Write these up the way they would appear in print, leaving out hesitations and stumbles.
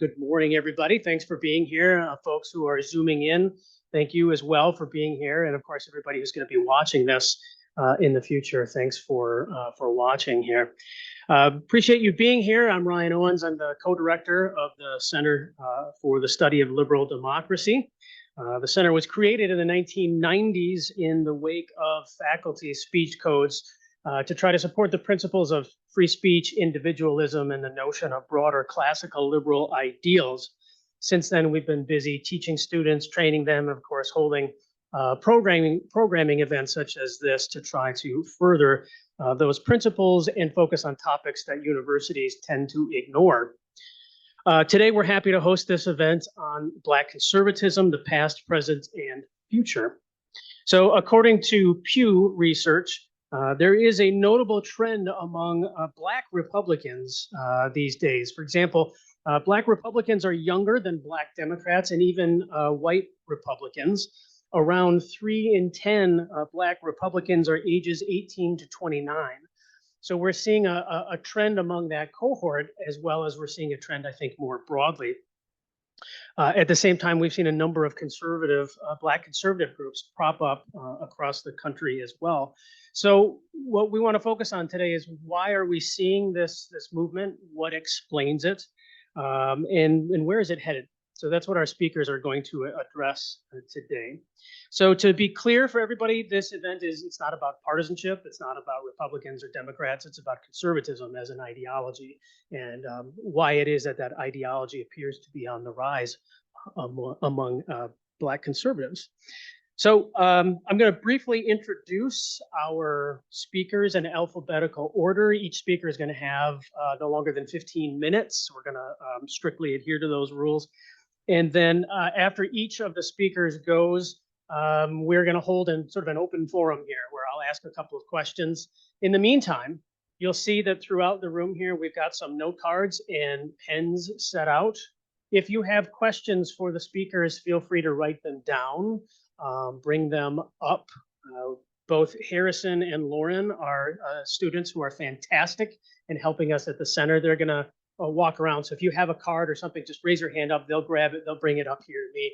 Good morning, everybody. Thanks for being here. Folks who are Zooming in, thank you as well for being here. And of course, everybody who's going to be watching this in the future, thanks for watching here. Appreciate you being here. I'm Ryan Owens. I'm the co-director of the Center for the Study of Liberal Democracy. The center was created in the 1990s in the wake of faculty speech codes to try to support the principles of free speech, individualism, and the notion of broader classical liberal ideals. Since then, we've been busy teaching students, training them, and of course, holding programming events such as this to try to further those principles and focus on topics that universities tend to ignore. Today, we're happy to host this event on Black conservatism, the past, present, and future. So according to Pew Research, there is a notable trend among Black Republicans these days. For example, Black Republicans are younger than Black Democrats and even white Republicans. Around 3 in 10 Black Republicans are ages 18 to 29. So we're seeing a trend among that cohort, as well as we're seeing a trend, I think, more broadly. At the same time, we've seen a number of Black conservative groups prop up across the country as well. So what we want to focus on today is why are we seeing this movement? What explains it? And where is it headed? So that's what our speakers are going to address today. So to be clear for everybody, this event it's not about partisanship. It's not about Republicans or Democrats. It's about conservatism as an ideology and why it is that that ideology appears to be on the rise among Black conservatives. So I'm going to briefly introduce our speakers in alphabetical order. Each speaker is going to have no longer than 15 minutes. We're going to strictly adhere to those rules. And then after each of the speakers goes, we're going to hold sort of an open forum here where I'll ask a couple of questions. In the meantime, you'll see that throughout the room here, we've got some note cards and pens set out. If you have questions for the speakers, feel free to write them down, bring them up. Both Harrison and Lauren are students who are fantastic in helping us at the center. They're going to walk around. So if you have a card or something, just raise your hand up. They'll grab it. They'll bring it up here to me,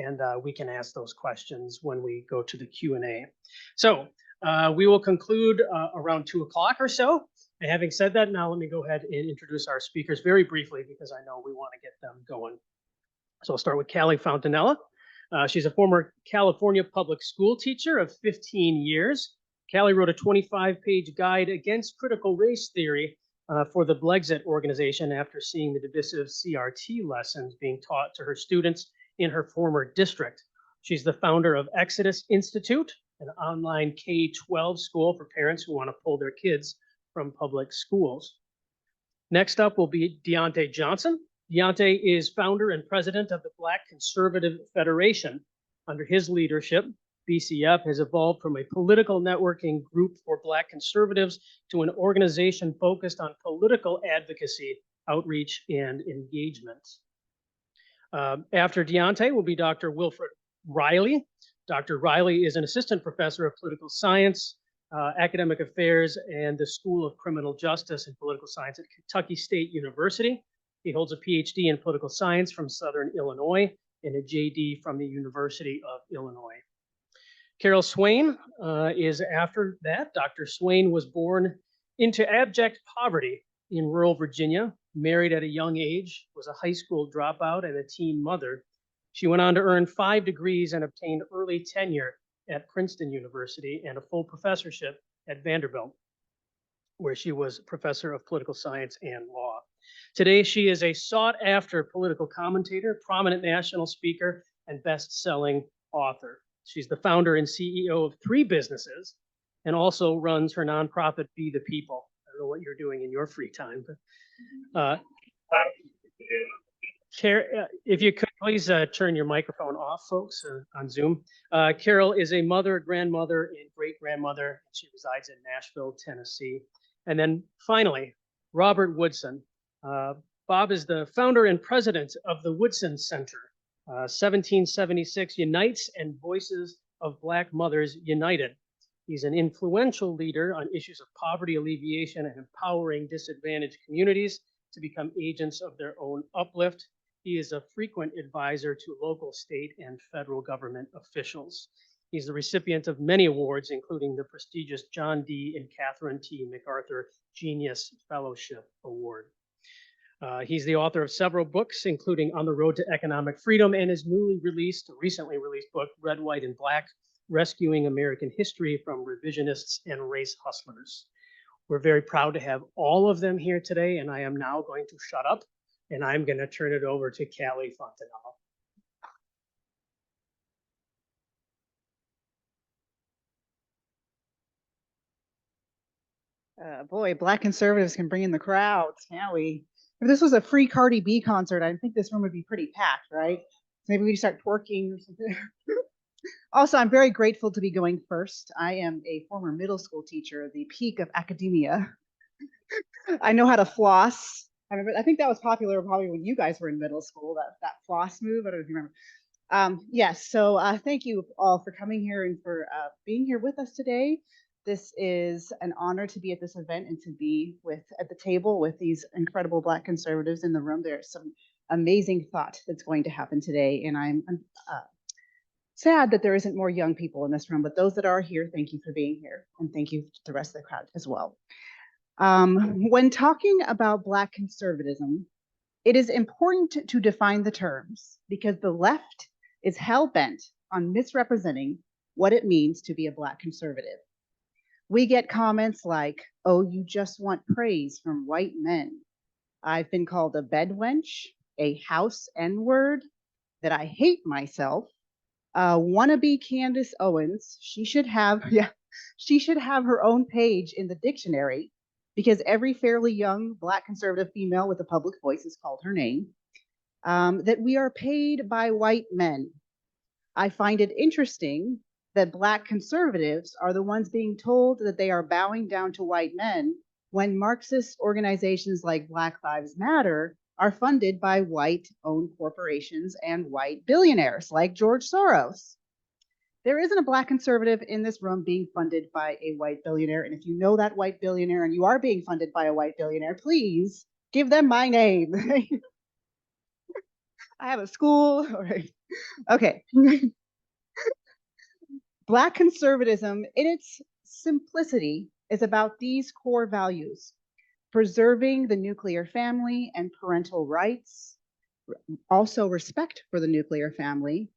and we can ask those questions when we go to the Q&A. So we will conclude around 2 o'clock or so. And having said that, now let me go ahead and introduce our speakers very briefly because I know we want to get them going. So I'll start with Kali Fontanilla. She's a former California public school teacher of 15 years. Kali wrote a 25-page guide against critical race theory for the Blexit organization after seeing the divisive CRT lessons being taught to her students in her former district. She's the founder of Exodus Institute, an online K-12 school for parents who want to pull their kids from public schools. Next up will be Diante Johnson. Diante is founder and president of the Black Conservative Federation. Under his leadership, BCF has evolved from a political networking group for Black conservatives to an organization focused on political advocacy, outreach, and engagement. After Diante will be Dr. Wilfred Reilly. Dr. Reilly is an assistant professor of political science, academic affairs, and the School of Criminal Justice and Political Science at Kentucky State University. He holds a PhD in political science from Southern Illinois and a JD from the University of Illinois. Carol Swain is after that. Dr. Swain was born into abject poverty in rural Virginia, married at a young age, was a high school dropout and a teen mother. She went on to earn 5 degrees and obtained early tenure at Princeton University and a full professorship at Vanderbilt, where she was professor of political science and law. Today, she is a sought-after political commentator, prominent national speaker, and best-selling author. She's the founder and CEO of 3 businesses and also runs her nonprofit, Be the People. I don't know what you're doing in your free time, but if you could please turn your microphone off, folks, on Zoom. Carol is a mother, grandmother, and great-grandmother. She resides in Nashville, Tennessee. And then finally, Robert Woodson. Bob is the founder and president of the Woodson Center. 1776 Unites and Voices of Black Mothers United. He's an influential leader on issues of poverty alleviation and empowering disadvantaged communities to become agents of their own uplift. He is a frequent advisor to local, state, and federal government officials. He's the recipient of many awards, including the prestigious John D. and Catherine T. MacArthur Genius Fellowship Award. He's the author of several books, including On the Road to Economic Freedom and his recently released book, Red, White, and Black, Rescuing American History from Revisionists and Race Hustlers. We're very proud to have all of them here today, and I am now going to shut up, and I'm going to turn it over to Kali Fontanilla. Boy, Black conservatives can bring in the crowds, can't we? If this was a free Cardi B concert, I think this room would be pretty packed, right? Maybe we start twerking or something. Also, I'm very grateful to be going first. I am a former middle school teacher, the peak of academia. I know how to floss. I think that was popular probably when you guys were in middle school, that floss move. I don't know if you remember. Yes, so thank you all for coming here and for being here with us today. This is an honor to be at this event and to be at the table with these incredible Black conservatives in the room. There's some amazing thought that's going to happen today, and I'm sad that there isn't more young people in this room, but those that are here, thank you for being here, and thank you to the rest of the crowd as well. When talking about Black conservatism, it is important to define the terms because the left is hell-bent on misrepresenting what it means to be a Black conservative. We get comments like, oh, you just want praise from white men. I've been called a bedwench, a house N-word, that I hate myself, wannabe Candace Owens. She should have her own page in the dictionary because every fairly young Black conservative female with a public voice is called her name. That we are paid by white men. I find it interesting that Black conservatives are the ones being told that they are bowing down to white men when Marxist organizations like Black Lives Matter are funded by white-owned corporations and white billionaires like George Soros. There isn't a Black conservative in this room being funded by a white billionaire, and if you know that white billionaire and you are being funded by a white billionaire, please give them my name. I have a school. All right. Okay. Black conservatism, in its simplicity, is about these core values: preserving the nuclear family and parental rights, also respect for the nuclear family,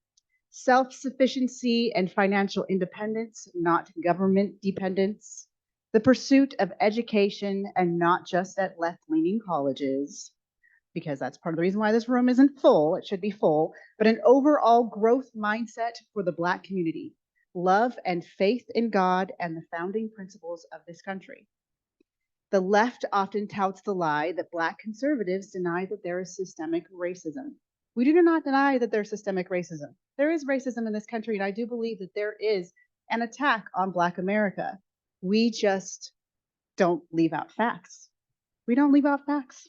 self-sufficiency and financial independence, not government dependence, the pursuit of education and not just at left-leaning colleges, because that's part of the reason why this room isn't full, it should be full, but an overall growth mindset for the Black community, love and faith in God and the founding principles of this country. The left often touts the lie that Black conservatives deny that there is systemic racism. We do not deny that there's systemic racism. There is racism in this country, and I do believe that there is an attack on Black America. We just don't leave out facts. We don't leave out facts.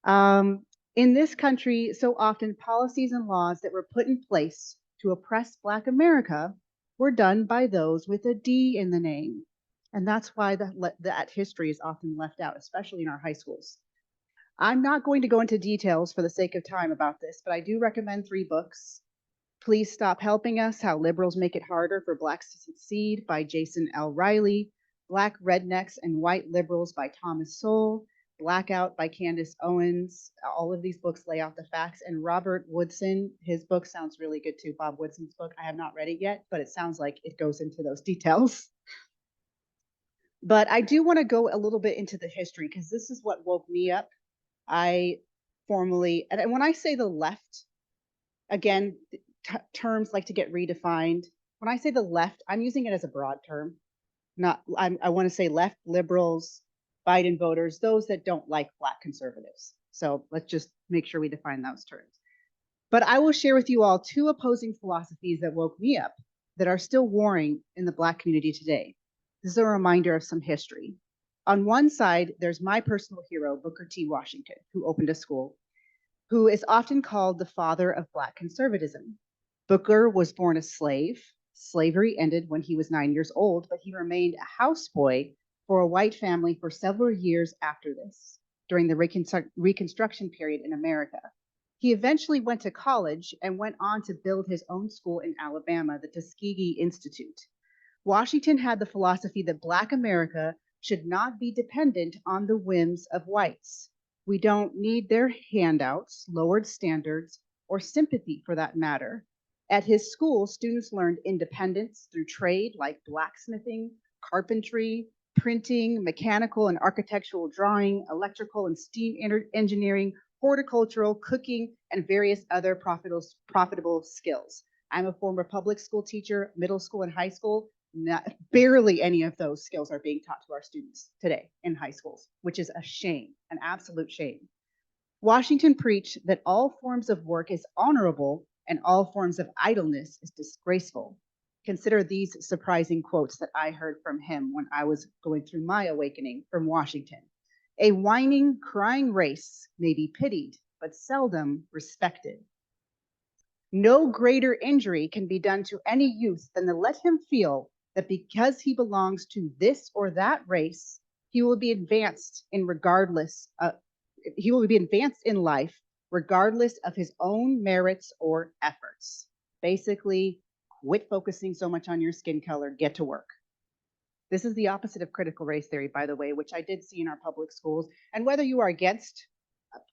In this country, so often policies and laws that were put in place to oppress Black America were done by those with a D in the name. And that's why that history is often left out, especially in our high schools. I'm not going to go into details for the sake of time about this, but I do recommend 3 books. Please Stop Helping Us, How Liberals Make It Harder for Blacks to Succeed by Jason L. Reilly, Black Rednecks and White Liberals by Thomas Sowell, Blackout by Candace Owens. All of these books lay out the facts. And Robert Woodson, his book sounds really good too. Bob Woodson's book. I have not read it yet, but it sounds like it goes into those details. But I do want to go a little bit into the history because this is what woke me up. And when I say the left, again, terms like to get redefined. When I say the left, I'm using it as a broad term. I want to say left liberals, Biden voters, those that don't like Black conservatives. So let's just make sure we define those terms. But I will share with you all 2 opposing philosophies that woke me up that are still warring in the Black community today. This is a reminder of some history. On one side, there's my personal hero, Booker T. Washington, who opened a school, who is often called the father of Black conservatism. Booker was born a slave. Slavery ended when he was 9 years old, but he remained a houseboy for a white family for several years after this, during the Reconstruction period in America. He eventually went to college and went on to build his own school in Alabama, the Tuskegee Institute. Washington had the philosophy that Black America should not be dependent on the whims of whites. We don't need their handouts, lowered standards, or sympathy for that matter. At his school, students learned independence through trade like blacksmithing, carpentry, printing, mechanical and architectural drawing, electrical and steam engineering, horticultural, cooking, and various other profitable skills. I'm a former public school teacher, middle school and high school. Barely any of those skills are being taught to our students today in high schools, which is a shame, an absolute shame. Washington preached that all forms of work is honorable and all forms of idleness is disgraceful. Consider these surprising quotes that I heard from him when I was going through my awakening from Washington. A whining, crying race may be pitied, but seldom respected. No greater injury can be done to any youth than to let him feel that because he belongs to this or that race, he will be advanced in life regardless of his own merits or efforts. Basically, quit focusing so much on your skin color, get to work. This is the opposite of critical race theory, by the way, which I did see in our public schools. And whether you are against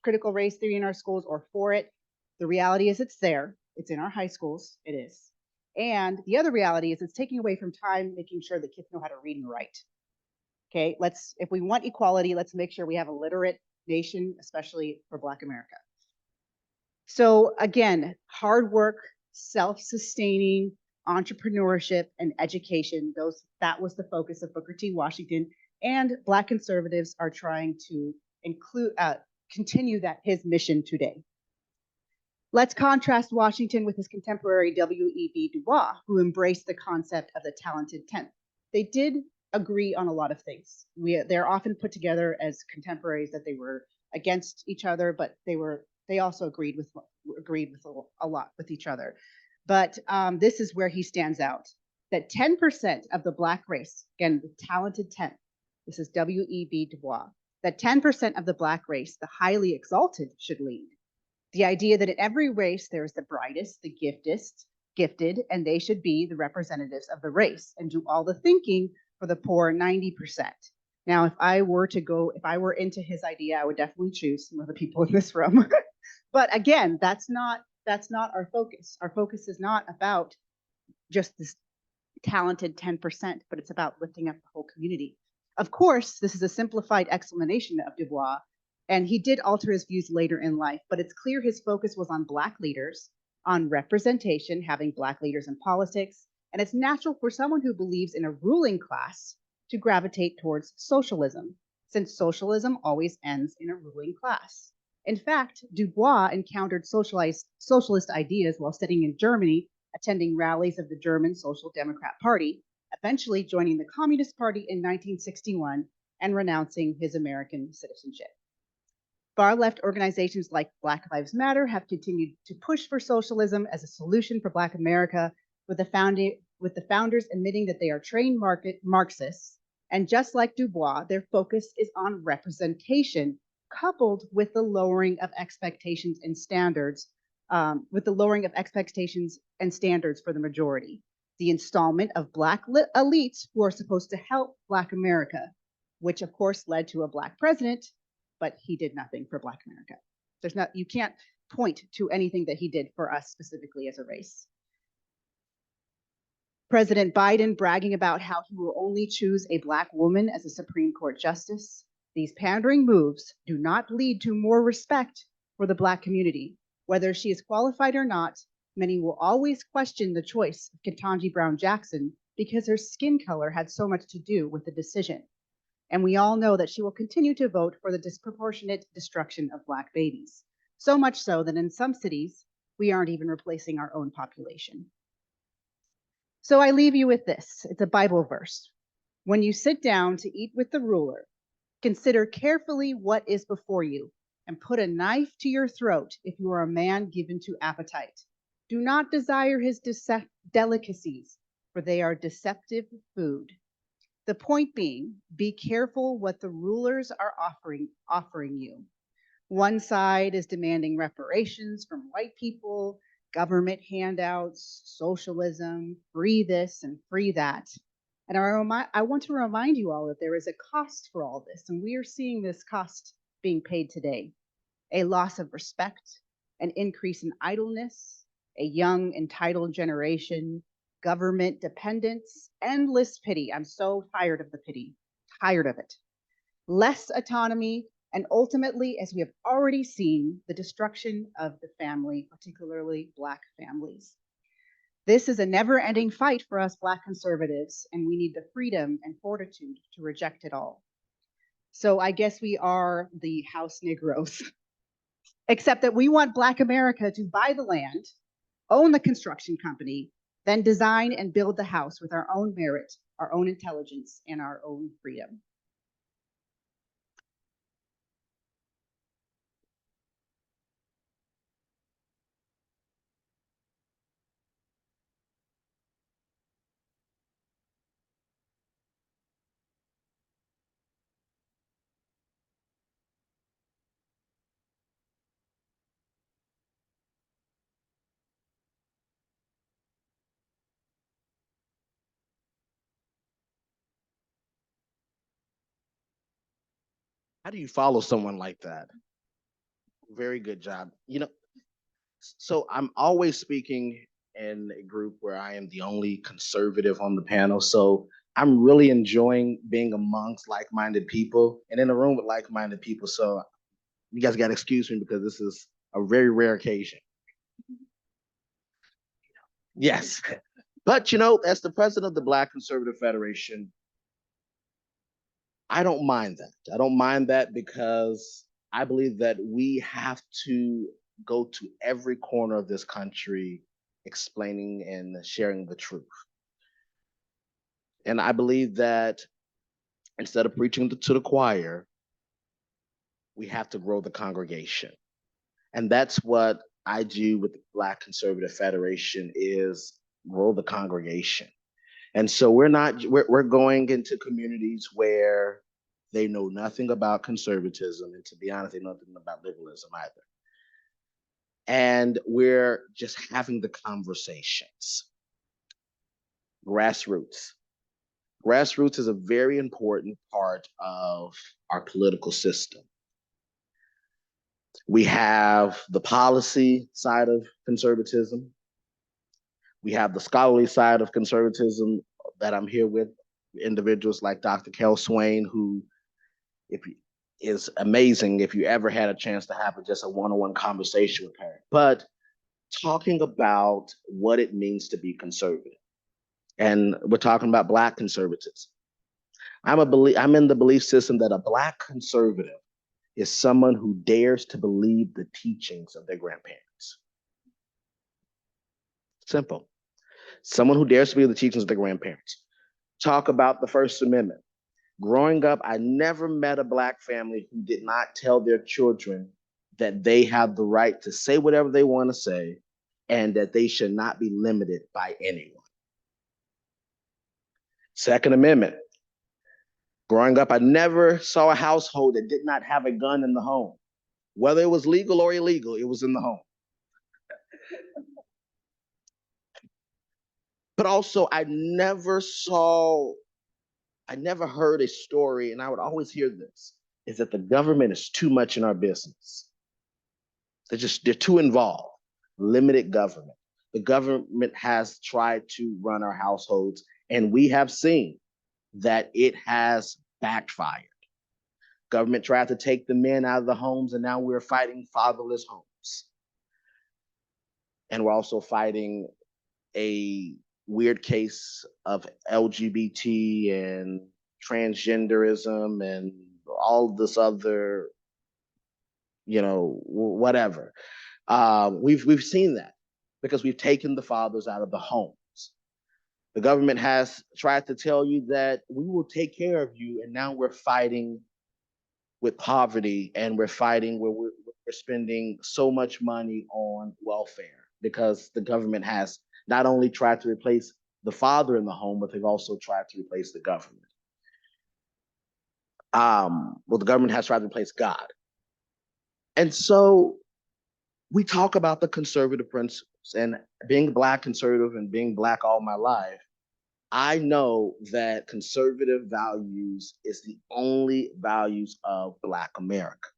critical race theory in our schools or for it, the reality is it's there. It's in our high schools. It is. And the other reality is it's taking away from time, making sure that kids know how to read and write. Okay, if we want equality, let's make sure we have a literate nation, especially for Black America. So again, hard work, self-sustaining, entrepreneurship, and education, that was the focus of Booker T. Washington, and Black conservatives are trying to continue his mission today. Let's contrast Washington with his contemporary W.E.B. Du Bois, who embraced the concept of the talented 10th. They did agree on a lot of things. They're often put together as contemporaries that they were against each other, but they also agreed with a lot with each other. But this is where he stands out, that 10% of the Black race, again, the talented 10th, this is W.E.B. Du Bois, that 10% of the Black race, the highly exalted, should lead. The idea that in every race there's the brightest, the gifted, and they should be the representatives of the race and do all the thinking for the poor 90%. Now, if I were into his idea, I would definitely choose some of the people in this room. But again, that's not our focus. Our focus is not about just this talented 10%, but it's about lifting up the whole community. Of course, this is a simplified explanation of Du Bois, and he did alter his views later in life, but it's clear his focus was on Black leaders, on representation, having Black leaders in politics, and it's natural for someone who believes in a ruling class to gravitate towards socialism, since socialism always ends in a ruling class. In fact, Du Bois encountered socialist ideas while studying in Germany, attending rallies of the German Social Democrat Party, eventually joining the Communist Party in 1961 and renouncing his American citizenship. Far-left organizations like Black Lives Matter have continued to push for socialism as a solution for Black America, with the founders admitting that they are trained Marxists. And just like Du Bois, their focus is on representation, coupled with the lowering of expectations and standards, for the majority. The installment of Black elites who are supposed to help Black America, which of course led to a Black president, but he did nothing for Black America. You can't point to anything that he did for us specifically as a race. President Biden bragging about how he will only choose a Black woman as a Supreme Court justice. These pandering moves do not lead to more respect for the Black community. Whether she is qualified or not, many will always question the choice of Ketanji Brown Jackson because her skin color had so much to do with the decision. And we all know that she will continue to vote for the disproportionate destruction of Black babies. So much so that in some cities, we aren't even replacing our own population. So I leave you with this. It's a Bible verse. When you sit down to eat with the ruler, consider carefully what is before you, and put a knife to your throat if you are a man given to appetite. Do not desire his delicacies, for they are deceptive food. The point being, be careful what the rulers are offering you. One side is demanding reparations from white people, government handouts, socialism, free this and free that. And I want to remind you all that there is a cost for all this, and we are seeing this cost being paid today. A loss of respect, an increase in idleness, a young, entitled generation, government dependence, endless pity. I'm so tired of the pity, tired of it. Less autonomy, and ultimately, as we have already seen, the destruction of the family, particularly Black families. This is a never-ending fight for us Black conservatives, and we need the freedom and fortitude to reject it all. So I guess we are the House Negroes, except that we want Black America to buy the land, own the construction company, then design and build the house with our own merit, our own intelligence, and our own freedom. How do you follow someone like that? Very good job. So I'm always speaking in a group where I am the only conservative on the panel. So I'm really enjoying being amongst like-minded people and in a room with like-minded people. So you guys got to excuse me because this is a very rare occasion. Yes. But as the president of the Black Conservative Federation, I don't mind that. I don't mind that because I believe that we have to go to every corner of this country explaining and sharing the truth. And I believe that instead of preaching to the choir, we have to grow the congregation. And that's what I do with the Black Conservative Federation is grow the congregation. And so we're going into communities where they know nothing about conservatism, and to be honest, they know nothing about liberalism either. And we're just having the conversations. Grassroots. Grassroots is a very important part of our political system. We have the policy side of conservatism. We have the scholarly side of conservatism that I'm here with, individuals like Dr. Swain, who is amazing if you ever had a chance to have just a one-on-one conversation with her. But talking about what it means to be conservative. And we're talking about Black conservatism. I'm in the belief system that a Black conservative is someone who dares to believe the teachings of their grandparents. Simple. Someone who dares to believe the teachings of their grandparents. Talk about the First Amendment. Growing up, I never met a Black family who did not tell their children that they have the right to say whatever they want to say and that they should not be limited by anyone. Second Amendment. Growing up, I never saw a household that did not have a gun in the home. Whether it was legal or illegal, it was in the home. But also, I never heard a story, and I would always hear this, is that the government is too much in our business. They're too involved. Limited government. The government has tried to run our households, and we have seen that it has backfired. Government tried to take the men out of the homes, and now we're fighting fatherless homes. And we're also fighting a weird case of LGBT and transgenderism and all this other, whatever. We've seen that because we've taken the fathers out of the homes. The government has tried to tell you that we will take care of you, and now we're fighting with poverty, and we're fighting where we're spending so much money on welfare because the government has not only tried to replace the father in the home, but they've also tried to replace the government. The government has tried to replace God. And so we talk about the conservative principles, and being Black conservative and being Black all my life, I know that conservative values is the only values of Black America.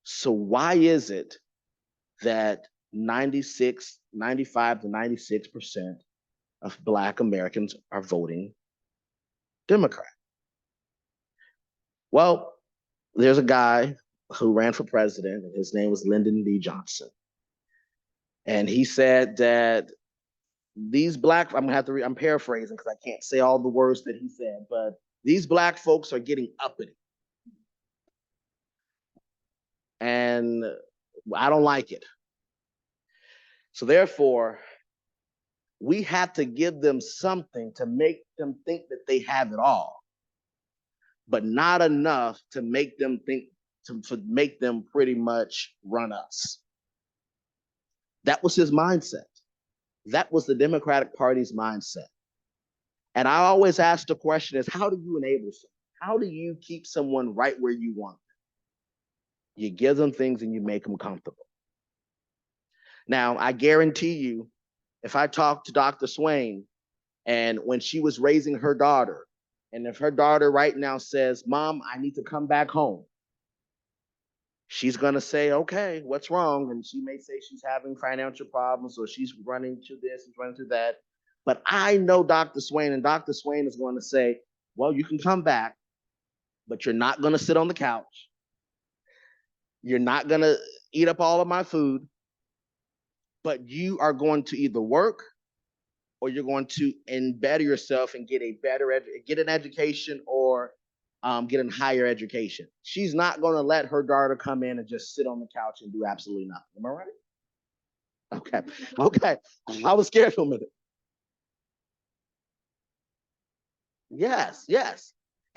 So why is it that 95 to 96% of Black Americans are voting Democrat? Well, there's a guy who ran for president, and his name was Lyndon B. Johnson. And he said that these Black, I'm paraphrasing because I can't say all the words that he said, but these Black folks are getting uppity. And I don't like it. So therefore, we have to give them something to make them think that they have it all, but not enough to make them think, to make them pretty much run us. That was his mindset. That was the Democratic Party's mindset. And I always ask the question is, how do you enable someone? How do you keep someone right where you want them? You give them things and you make them comfortable. Now, I guarantee you, if I talk to Dr. Swain, and when she was raising her daughter, and if her daughter right now says, Mom, I need to come back home, she's going to say, okay, what's wrong? And she may say she's having financial problems, or she's running to this and running to that. But I know Dr. Swain, and Dr. Swain is going to say, well, you can come back, but you're not going to sit on the couch. You're not going to eat up all of my food, but you are going to either work or you're going to embed yourself and get an education, or get a higher education. She's not going to let her daughter come in and just sit on the couch and do absolutely nothing. Am I right? Okay. I was scared for a minute. Yes.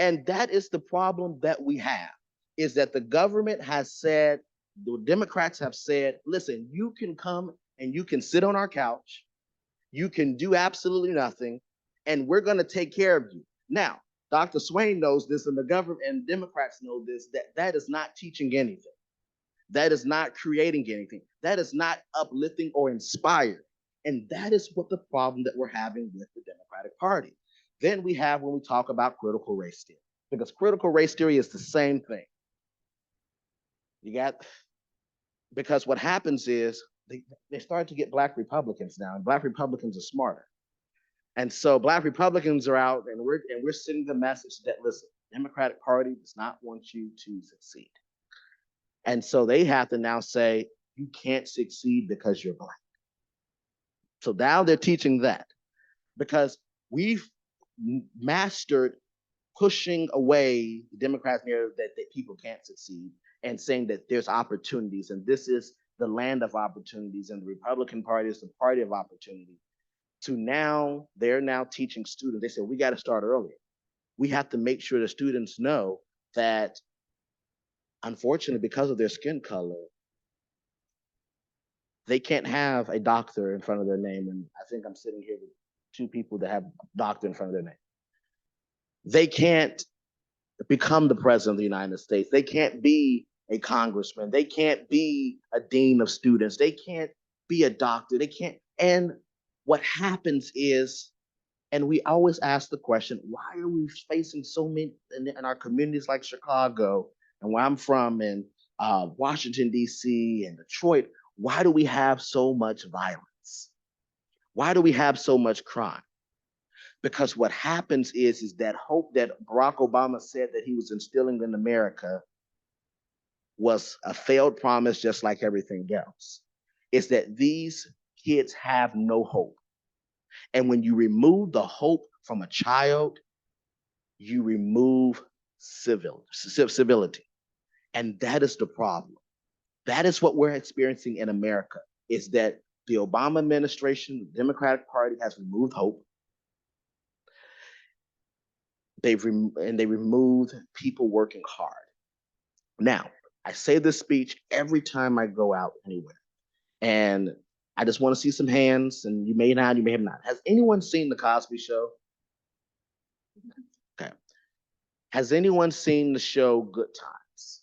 And that is the problem that we have, is that the government has said, the Democrats have said, listen, you can come and you can sit on our couch, you can do absolutely nothing, and we're going to take care of you. Now, Dr. Swain knows this, and the government and Democrats know this, that is not teaching anything. That is not creating anything. That is not uplifting or inspired. And that is what the problem that we're having with the Democratic Party. Then we have when we talk about critical race theory, because critical race theory is the same thing. Because what happens is they start to get Black Republicans now, and Black Republicans are smarter. And so Black Republicans are out, and we're sending the message that, listen, the Democratic Party does not want you to succeed. And so they have to now say, you can't succeed because you're Black. So now they're teaching that, because we've mastered pushing away the Democrats' narrative that people can't succeed, and saying that there's opportunities, and this is the land of opportunities, and the Republican Party is the party of opportunity. To now, they're now teaching students. They said, we got to start earlier. We have to make sure the students know that, unfortunately, because of their skin color, they can't have a doctor in front of their name. And I think I'm sitting here with two people that have doctor in front of their name. They can't become the president of the United States. They can't be a congressman. They can't be a dean of students. They can't be a doctor. They can't. And what happens is, and we always ask the question, why are we facing so many in our communities like Chicago, and where I'm from, in Washington, D.C., and Detroit, why do we have so much violence? Why do we have so much crime? Because what happens is that hope that Barack Obama said that he was instilling in America was a failed promise, just like everything else. It's that these kids have no hope. And when you remove the hope from a child, you remove civility. And that is the problem. That is what we're experiencing in America, is that the Obama administration, the Democratic Party, has removed hope. They removed people working hard. Now, I say this speech every time I go out anywhere, and I just want to see some hands, and you may not, you may have not. Has anyone seen The Cosby Show? Okay. Has anyone seen the show Good Times?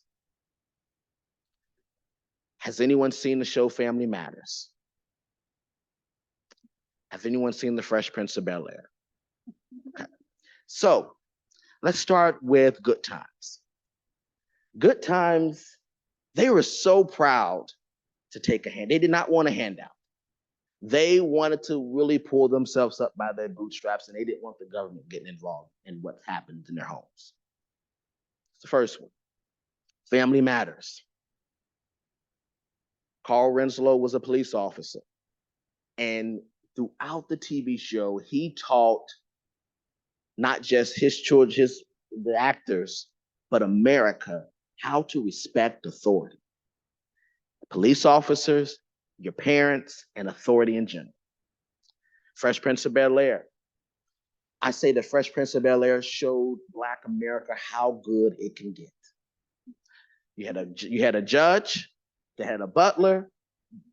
Has anyone seen the show Family Matters? Has anyone seen The Fresh Prince of Bel-Air? Okay. So let's start with Good Times. Good Times, they were so proud to take a hand. They did not want a handout. They wanted to really pull themselves up by their bootstraps, and they didn't want the government getting involved in what happened in their homes. It's the first one. Family Matters. Carl Renslow was a police officer, and throughout the TV show, he taught not just his children, the actors, but America how to respect authority. Police officers, your parents, and authority in general. Fresh Prince of Bel-Air. I say the Fresh Prince of Bel-Air showed Black America how good it can get. You had a judge that had a butler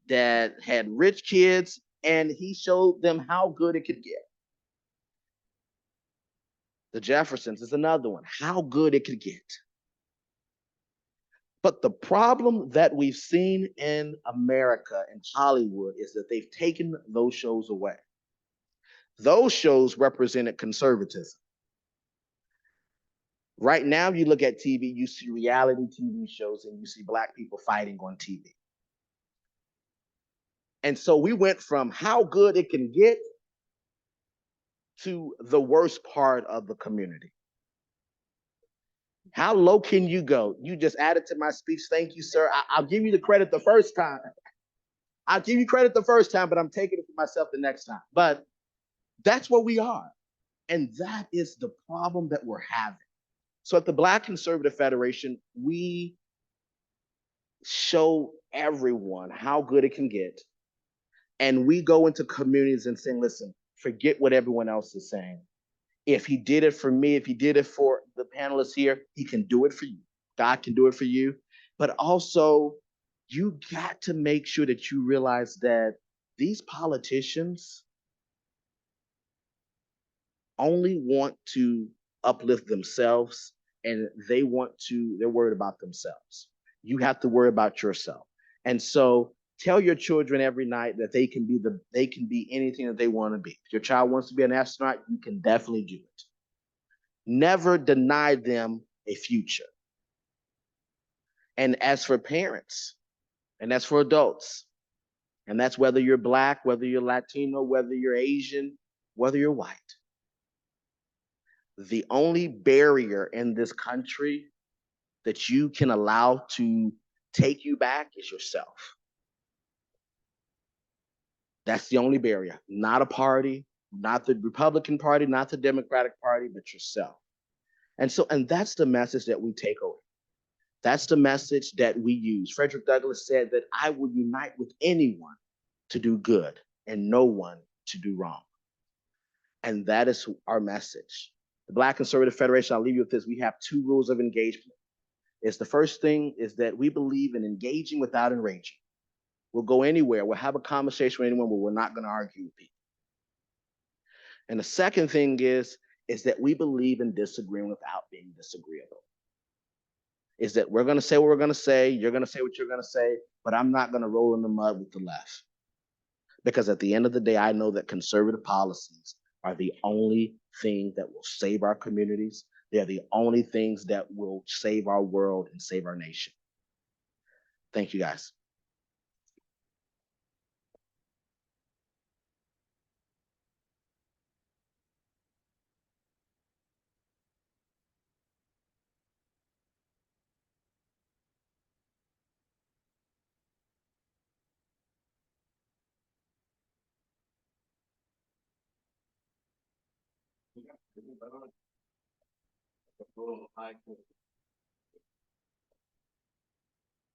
that had rich kids, and he showed them how good it could get. The Jeffersons is another one, how good it could get. But the problem that we've seen in America and Hollywood is that they've taken those shows away. Those shows represented conservatism. Right now, you look at TV, you see reality TV shows and you see Black people fighting on TV. And so we went from how good it can get to the worst part of the community. How low can you go? You just added to my speech. Thank you, sir. I'll give you the credit the first time. I'll give you credit the first time, but I'm taking it for myself the next time. But that's where we are. And that is the problem that we're having. So at the Black Conservative Federation, we show everyone how good it can get. And we go into communities and say, listen, forget what everyone else is saying. If he did it for me, if he did it for the panelists here, he can do it for you. God can do it for you. But also, you got to make sure that you realize that these politicians only want to uplift themselves, and they're worried about themselves. You have to worry about yourself. And so tell your children every night that they can be anything that they want to be. If your child wants to be an astronaut, you can definitely do it. Never deny them a future. And as for parents, and that's for adults, and that's whether you're Black, whether you're Latino, whether you're Asian, whether you're white. The only barrier in this country that you can allow to take you back is yourself. That's the only barrier, not a party, not the Republican Party, not the Democratic Party, but yourself. And that's the message that we take away. That's the message that we use. Frederick Douglass said that I will unite with anyone to do good and no one to do wrong. And that is our message. The Black Conservative Federation, I'll leave you with this. We have 2 rules of engagement. The first thing is that we believe in engaging without enraging. We'll go anywhere. We'll have a conversation with anyone, but we're not going to argue with people. And the second thing is that we believe in disagreeing without being disagreeable. Is that we're going to say what we're going to say, you're going to say what you're going to say, but I'm not going to roll in the mud with the left. Because at the end of the day, I know that conservative policies are the only thing that will save our communities. They're the only things that will save our world and save our nation. Thank you, guys.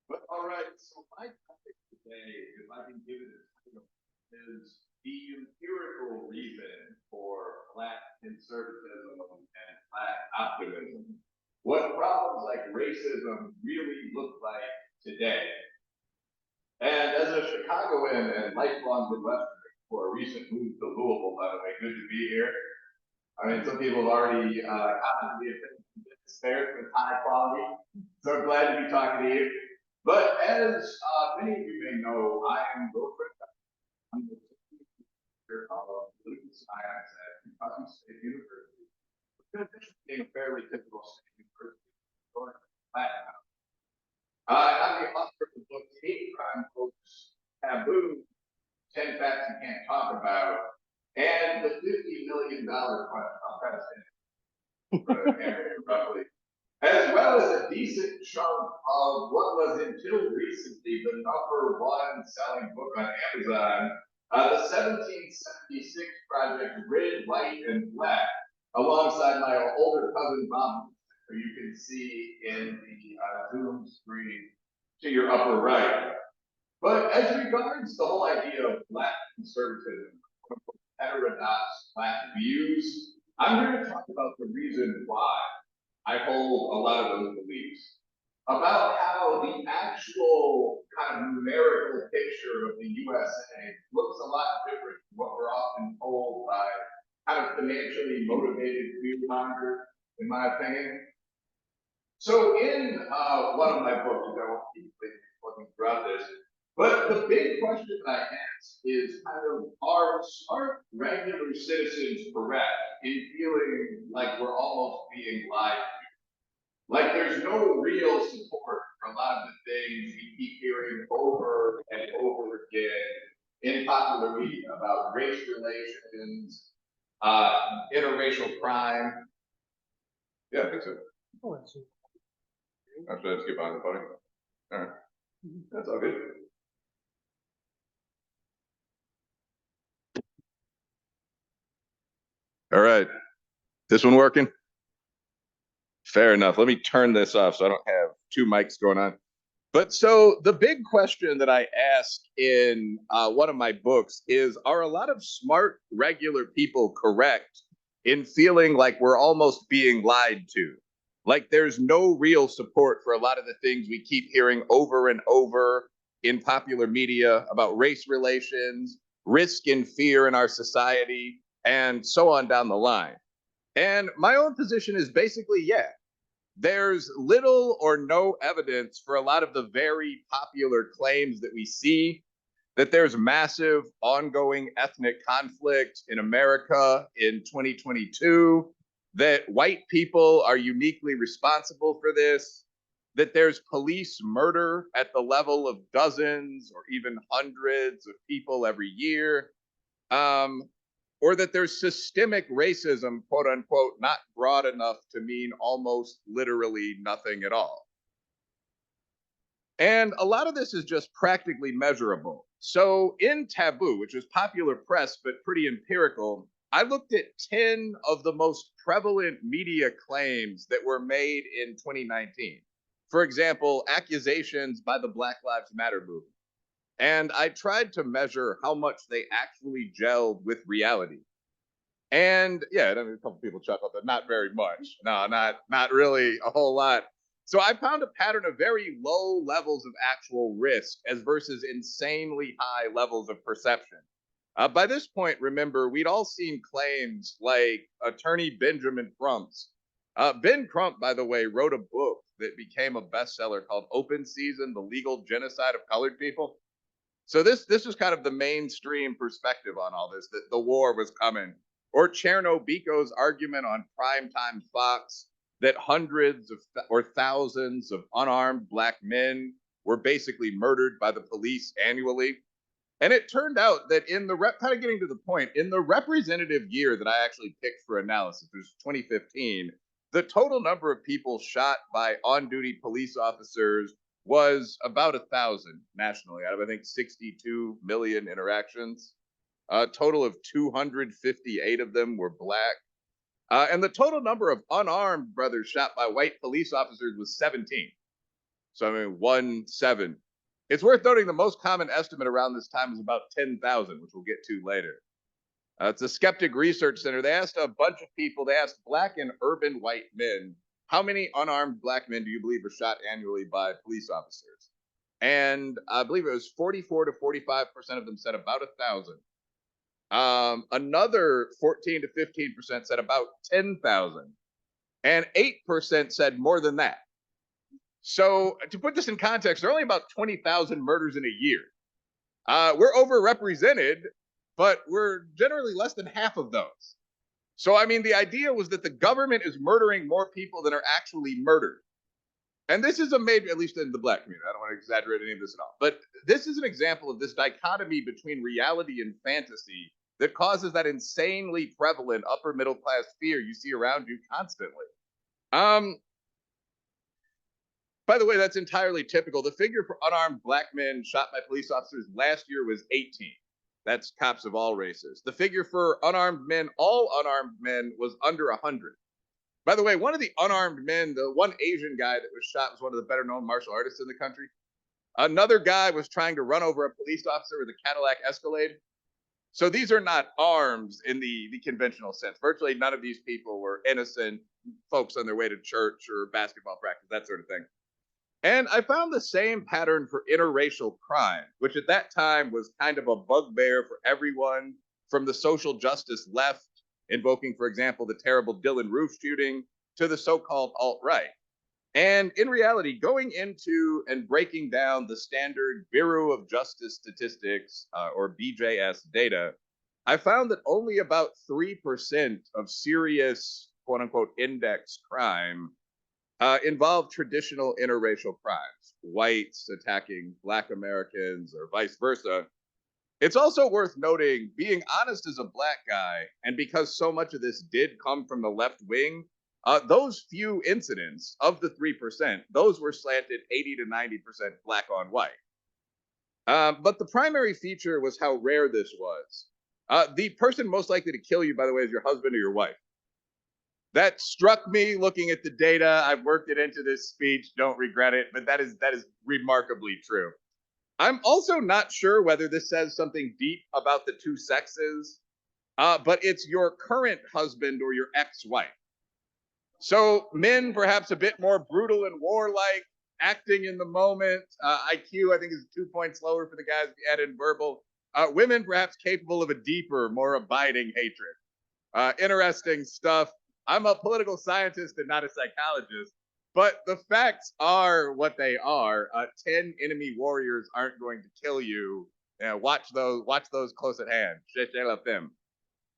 But all right, so my topic today, if I can give it a title, is the empirical reason for Black conservatism and Black optimism. What problems like racism really look like today. And as a Chicagoan and lifelong Midwesterner for a recent move to Louisville, by the way, good to be here. I mean, some people have already commented it's fair with high quality. So I'm glad to be talking to you. But as many of you may know, I am Wilfred. I'm the teacher of political science at Kentucky State University. Being a fairly typical state university. I'm the author of the book Hate Crime Folks Taboo, 10 Facts You Can't Talk About, and the $50 million question. I'll try to say roughly. As well as a decent chunk of what was until recently the #1 selling book on Amazon, the 1776 project Red, White, and Black, alongside my older cousin Bob, who you can see in the Zoom screen to your upper right. But as regards the whole idea of Black conservatism, heterodox Black views, I'm here to talk about the reason why I hold a lot of those beliefs, about how the actual kind of numerical picture of the USA looks a lot different from what we're often told by kind of financially motivated fearmongers, in my opinion. So in one of my books, I won't keep looking throughout this, but the big question that I ask is kind of, are regular citizens correct in feeling like we're almost being lied to? Like there's no real support for a lot of the things we keep hearing over and over again in popular media about race relations, interracial crime. Yeah, I think so. Oh, that's it. I'm trying to skip on the podium. All right, that's all good. All right, this one working? Fair enough. Let me turn this off so I don't have two mics going on. But so the big question that I ask in one of my books is, are a lot of smart, regular people correct in feeling like we're almost being lied to? Like there's no real support for a lot of the things we keep hearing over and over in popular media about race relations, risk and fear in our society, and so on down the line. And my own position is basically, yeah, there's little or no evidence for a lot of the very popular claims that we see, that there's massive ongoing ethnic conflict in America in 2022, that white people are uniquely responsible for this, that there's police murder at the level of dozens or even hundreds of people every year, or that there's systemic racism, quote unquote, not broad enough to mean almost literally nothing at all. And a lot of this is just practically measurable. So in Taboo, which was popular press, but pretty empirical, I looked at 10 of the most prevalent media claims that were made in 2019. For example, accusations by the Black Lives Matter movement. And I tried to measure how much they actually gelled with reality. And yeah, I mean, a couple people chuckled, but not very much. No, not really a whole lot. So I found a pattern of very low levels of actual risk as versus insanely high levels of perception. By this point, remember, we'd all seen claims like attorney Benjamin Crump's. Ben Crump, by the way, wrote a book that became a bestseller called Open Season, The Legal Genocide of Colored People. So this was kind of the mainstream perspective on all this, that the war was coming. Or Chernobyko's argument on primetime Fox that hundreds of or thousands of unarmed Black men were basically murdered by the police annually. And it turned out that in the kind of getting to the point, in the representative year that I actually picked for analysis, which was 2015, the total number of people shot by on-duty police officers was about 1,000 nationally out of, I think, 62 million interactions. A total of 258 of them were Black. And the total number of unarmed brothers shot by white police officers was 17. So, I mean, 17. It's worth noting the most common estimate around this time is about 10,000, which we'll get to later. It's a Skeptic Research Center. They asked a bunch of people, they asked Black and urban white men, how many unarmed Black men do you believe are shot annually by police officers? And I believe it was 44 to 45% of them said about 1,000. Another 14 to 15% said about 10,000. And 8% said more than that. So to put this in context, there are only about 20,000 murders in a year. We're overrepresented, but we're generally less than half of those. So, I mean, the idea was that the government is murdering more people than are actually murdered. And this is a major, at least in the Black community, I don't want to exaggerate any of this at all, but this is an example of this dichotomy between reality and fantasy that causes that insanely prevalent upper middle class fear you see around you constantly. By the way, that's entirely typical. The figure for unarmed Black men shot by police officers last year was 18. That's cops of all races. The figure for unarmed men, all unarmed men, was under 100. By the way, one of the unarmed men, the one Asian guy that was shot, was one of the better known martial artists in the country. Another guy was trying to run over a police officer with a Cadillac Escalade. So these are not arms in the conventional sense. Virtually none of these people were innocent folks on their way to church or basketball practice, that sort of thing. And I found the same pattern for interracial crime, which at that time was kind of a bugbear for everyone from the social justice left, invoking, for example, the terrible Dylan Roof shooting, to the so-called alt-right. And in reality, going into and breaking down the standard Bureau of Justice Statistics, or BJS data, I found that only about 3% of serious, quote unquote, index crime involve traditional interracial crimes, whites attacking Black Americans or vice versa. It's also worth noting, being honest as a Black guy, and because so much of this did come from the left wing, those few incidents of the 3%, those were slanted 80 to 90% Black on white. But the primary feature was how rare this was. The person most likely to kill you, by the way, is your husband or your wife. That struck me looking at the data. I've worked it into this speech, don't regret it, but that is remarkably true. I'm also not sure whether this says something deep about the two sexes, but it's your current husband or your ex-wife. So men, perhaps a bit more brutal and warlike, acting in the moment. IQ, I think, is 2 points lower for the guys we add in verbal. Women, perhaps capable of a deeper, more abiding hatred. Interesting stuff. I'm a political scientist and not a psychologist, but the facts are what they are. 10 enemy warriors aren't going to kill you. Watch those close at hand. Them.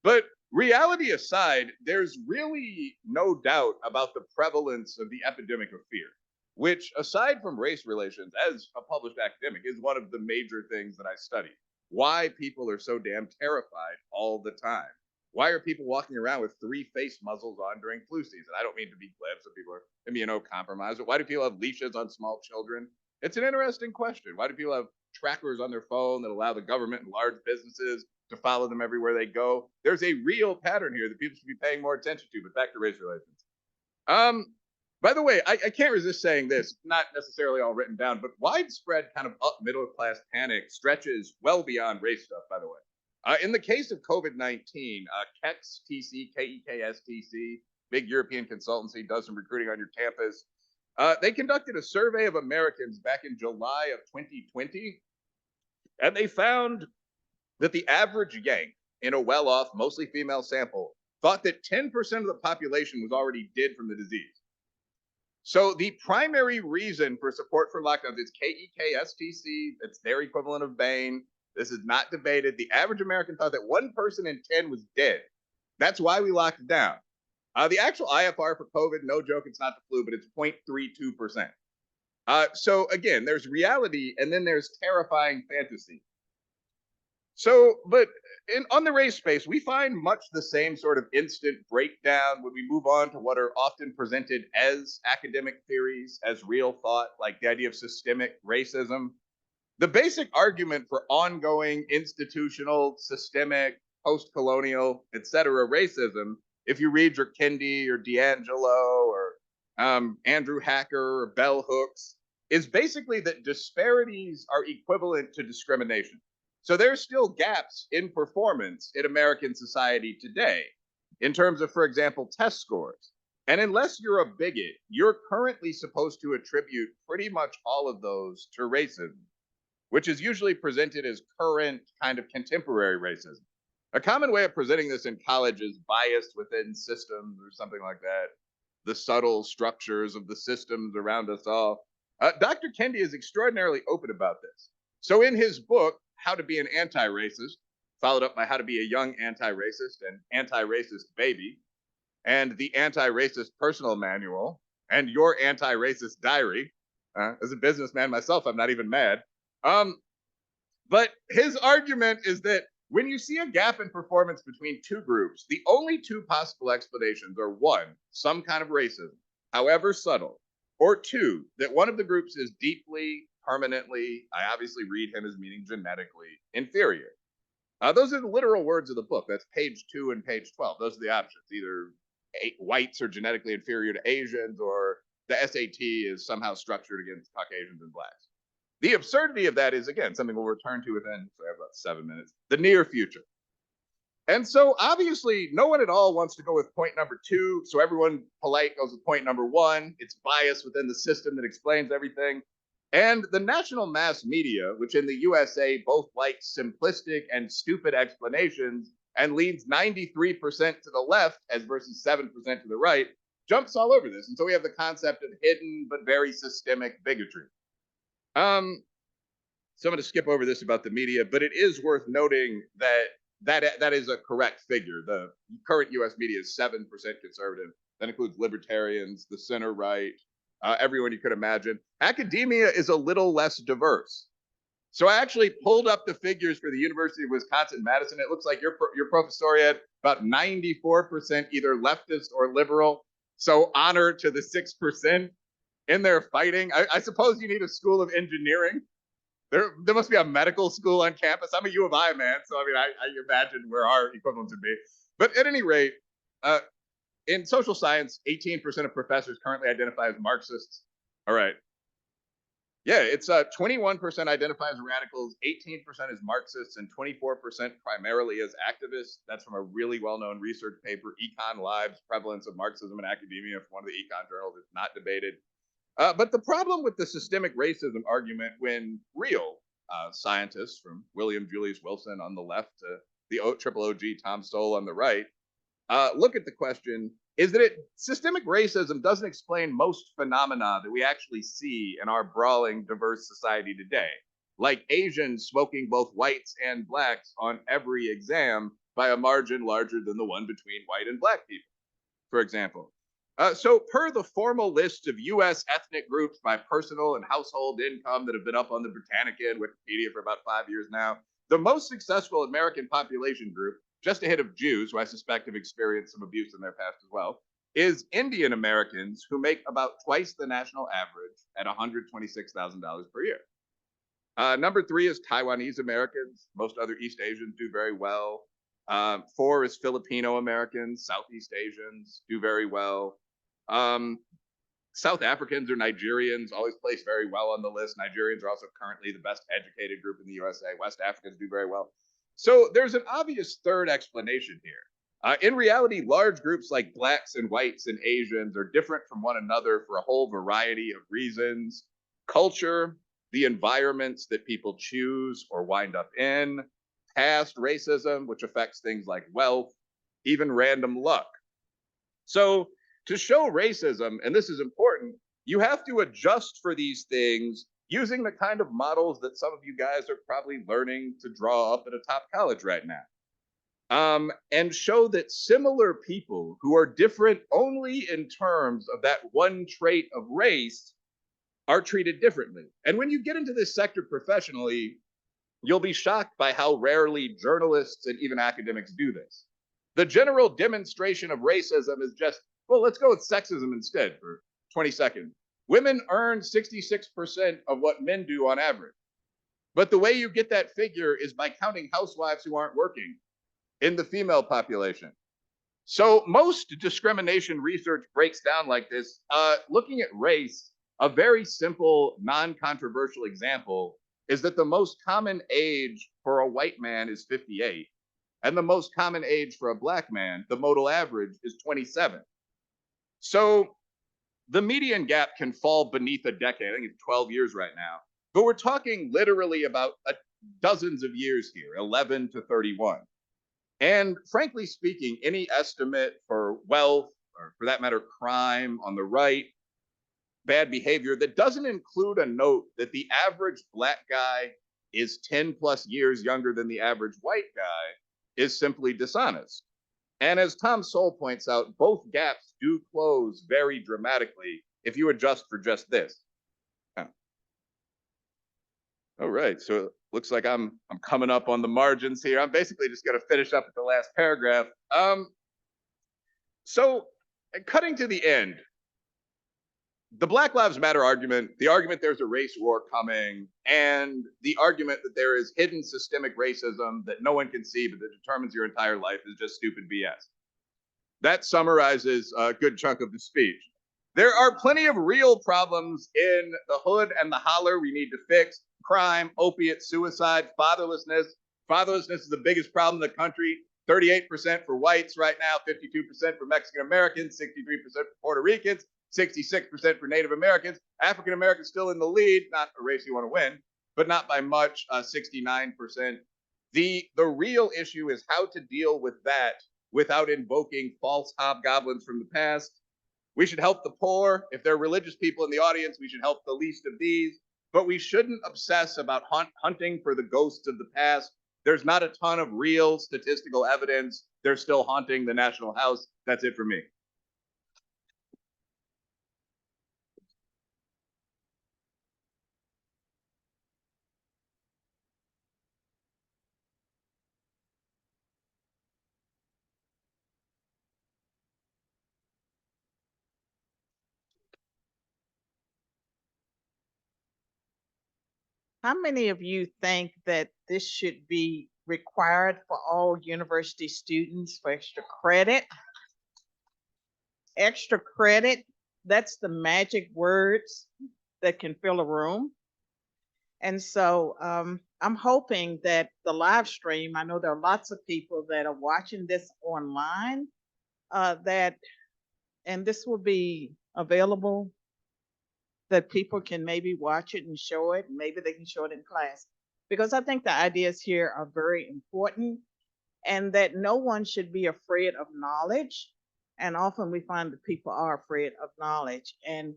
But reality aside, there's really no doubt about the prevalence of the epidemic of fear, which, aside from race relations, as a published academic, is one of the major things that I study. Why people are so damn terrified all the time. Why are people walking around with 3 face muzzles on during flu season? I don't mean to be glib, so people are immunocompromised, but why do people have leashes on small children? It's an interesting question. Why do people have trackers on their phone that allow the government and large businesses to follow them everywhere they go? There's a real pattern here that people should be paying more attention to, but back to race relations. By the way, I can't resist saying this, not necessarily all written down, but widespread kind of up middle class panic stretches well beyond race stuff, by the way. In the case of COVID-19, KEKSTC, big European consultancy, does some recruiting on your campus. They conducted a survey of Americans back in July of 2020, and they found that the average Yank in a well-off, mostly female sample thought that 10% of the population was already dead from the disease. So the primary reason for support for lockdowns is KEKSTC, it's their equivalent of Bain. This is not debated. The average American thought that 1 person in 10 was dead. That's why we locked it down. The actual IFR for COVID, no joke, it's not the flu, but it's 0.32%. So again, there's reality and then there's terrifying fantasy. So, but on the race space, we find much the same sort of instant breakdown when we move on to what are often presented as academic theories, as real thought, like the idea of systemic racism. The basic argument for ongoing institutional, systemic, post-colonial, etc. racism, if you read your Kendi or D'Angelo or Andrew Hacker or Bell Hooks, is basically that disparities are equivalent to discrimination. So there's still gaps in performance in American society today in terms of, for example, test scores. And unless you're a bigot, you're currently supposed to attribute pretty much all of those to racism, which is usually presented as current kind of contemporary racism. A common way of presenting this in college is bias within systems or something like that. The subtle structures of the systems around us all. Dr. Kendi is extraordinarily open about this. So in his book, How to Be an Anti-Racist, followed up by How to Be a Young Anti-Racist and Anti-Racist Baby, and the Anti-Racist Personal Manual, and Your Anti-Racist Diary. As a businessman myself, I'm not even mad. But his argument is that when you see a gap in performance between two groups, the only two possible explanations are one, some kind of racism, however subtle, or two, that one of the groups is deeply, permanently, I obviously read him as meaning genetically, inferior. Those are the literal words of the book. That's page 2 and page 12. Those are the options. Either whites are genetically inferior to Asians, or the SAT is somehow structured against Caucasians and blacks. The absurdity of that is, again, something we'll return to within, so I have about 7 minutes, the near future. And so obviously no one at all wants to go with point number 2. So everyone polite goes with point number 1. It's bias within the system that explains everything. And the national mass media, which in the USA both like simplistic and stupid explanations and leans 93% to the left as versus 7% to the right, jumps all over this. And so we have the concept of hidden but very systemic bigotry. So I'm going to skip over this about the media, but it is worth noting that is a correct figure. The current U.S. media is 7% conservative. That includes libertarians, the center right, everyone you could imagine. Academia is a little less diverse. So I actually pulled up the figures for the University of Wisconsin-Madison. It looks like your professor had about 94% either leftist or liberal. So honor to the 6% in there fighting. I suppose you need a school of engineering. There must be a medical school on campus. I'm a U of I man, so I mean, I imagine where our equivalent would be. But at any rate, in social science, 18% of professors currently identify as Marxists. All right. Yeah, it's 21% identify as radicals, 18% as Marxists, and 24% primarily as activists. That's from a really well-known research paper, Econ Live's Prevalence of Marxism in Academia, from one of the econ journals. It's not debated. But the problem with the systemic racism argument, when real scientists, from William Julius Wilson on the left to the triple OG Tom Sowell on the right, look at the question, is that systemic racism doesn't explain most phenomena that we actually see in our brawling, diverse society today, like Asians smoking both whites and blacks on every exam by a margin larger than the one between white and black people, for example. So per the formal list of U.S. ethnic groups by personal and household income that have been up on the Britannica and Wikipedia for about 5 years now, the most successful American population group, just ahead of Jews, who I suspect have experienced some abuse in their past as well, is Indian Americans, who make about twice the national average at $126,000 per year. Number 3 is Taiwanese Americans. Most other East Asians do very well. 4 is Filipino Americans. Southeast Asians do very well. South Africans or Nigerians always place very well on the list. Nigerians are also currently the best educated group in the USA. West Africans do very well. So there's an obvious third explanation here. In reality, large groups like blacks and whites and Asians are different from one another for a whole variety of reasons. Culture, the environments that people choose or wind up in, past racism, which affects things like wealth, even random luck. So to show racism, and this is important, you have to adjust for these things using the kind of models that some of you guys are probably learning to draw up at a top college right now. And show that similar people who are different only in terms of that one trait of race are treated differently. And when you get into this sector professionally, you'll be shocked by how rarely journalists and even academics do this. The general demonstration of racism is just, well, let's go with sexism instead for 20 seconds. Women earn 66% of what men do on average. But the way you get that figure is by counting housewives who aren't working in the female population. So most discrimination research breaks down like this. Looking at race, a very simple, non-controversial example is that the most common age for a white man is 58. And the most common age for a black man, the modal average, is 27. So the median gap can fall beneath a decade. I think it's 12 years right now. But we're talking literally about dozens of years here, 11 to 31. And frankly speaking, any estimate for wealth, or for that matter, crime on the right, bad behavior that doesn't include a note that the average Black guy is 10 plus years younger than the average white guy is simply dishonest. And as Tom Sowell points out, both gaps do close very dramatically if you adjust for just this. All right, so it looks like I'm coming up on the margins here. I'm basically just going to finish up at the last paragraph. So cutting to the end, the Black Lives Matter argument, the argument there's a race war coming, and the argument that there is hidden systemic racism that no one can see but that determines your entire life is just stupid BS. That summarizes a good chunk of the speech. There are plenty of real problems in the hood and the holler we need to fix. Crime, opiate, suicide, fatherlessness. Fatherlessness is the biggest problem in the country. 38% for whites right now, 52% for Mexican Americans, 63% for Puerto Ricans, 66% for Native Americans. African Americans still in the lead, not a race you want to win, but not by much, 69%. The real issue is how to deal with that without invoking false hobgoblins from the past. We should help the poor. If there are religious people in the audience, we should help the least of these. But we shouldn't obsess about hunting for the ghosts of the past. There's not a ton of real statistical evidence. They're still haunting the National House. That's it for me. How many of you think that this should be required for all university students for extra credit? Extra credit, that's the magic words that can fill a room. And so I'm hoping that the live stream, I know there are lots of people that are watching this online, and this will be available, that people can maybe watch it and show it. Maybe they can show it in class, because I think the ideas here are very important, and that no one should be afraid of knowledge. And often we find that people are afraid of knowledge. And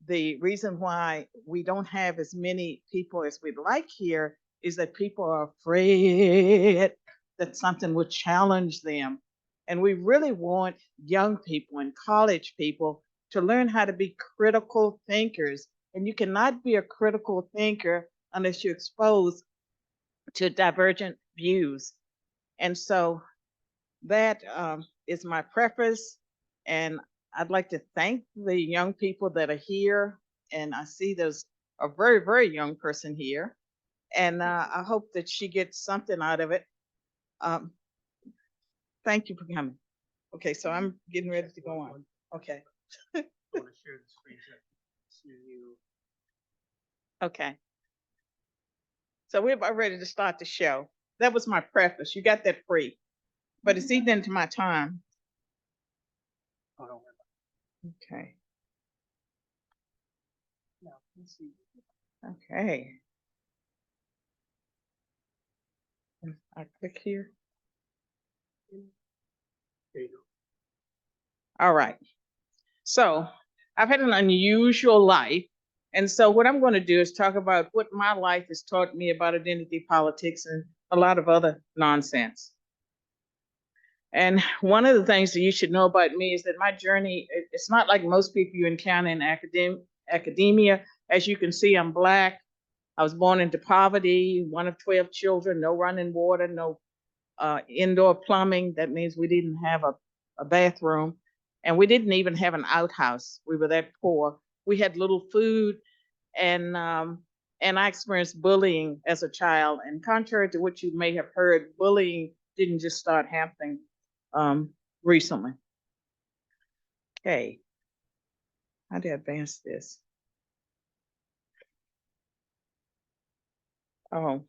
the reason why we don't have as many people as we'd like here is that people are afraid that something would challenge them. And we really want young people and college people to learn how to be critical thinkers. And you cannot be a critical thinker unless you're exposed to divergent views. And so that is my preface. And I'd like to thank the young people that are here. And I see there's a very, very young person here. And I hope that she gets something out of it. Thank you for coming. Okay, so I'm getting ready to go on. Okay. I want to share the screen to you. Okay. So we're about ready to start the show. That was my preface. You got that free, but it's eating into my time. Oh, don't worry Okay. about it. No, let's see. Okay. I click here. There you go. All right. So I've had an unusual life. And so what I'm going to do is talk about what my life has taught me about identity politics and a lot of other nonsense. And one of the things that you should know about me is that my journey, it's not like most people you encounter in academia. As you can see, I'm Black. I was born into poverty, one of 12 children, no running water, no indoor plumbing. That means we didn't have a bathroom, and we didn't even have an outhouse. We were that poor. We had little food, and I experienced bullying as a child. And contrary to what you may have heard, bullying didn't just start happening recently. Okay, how do I advance this? Oh,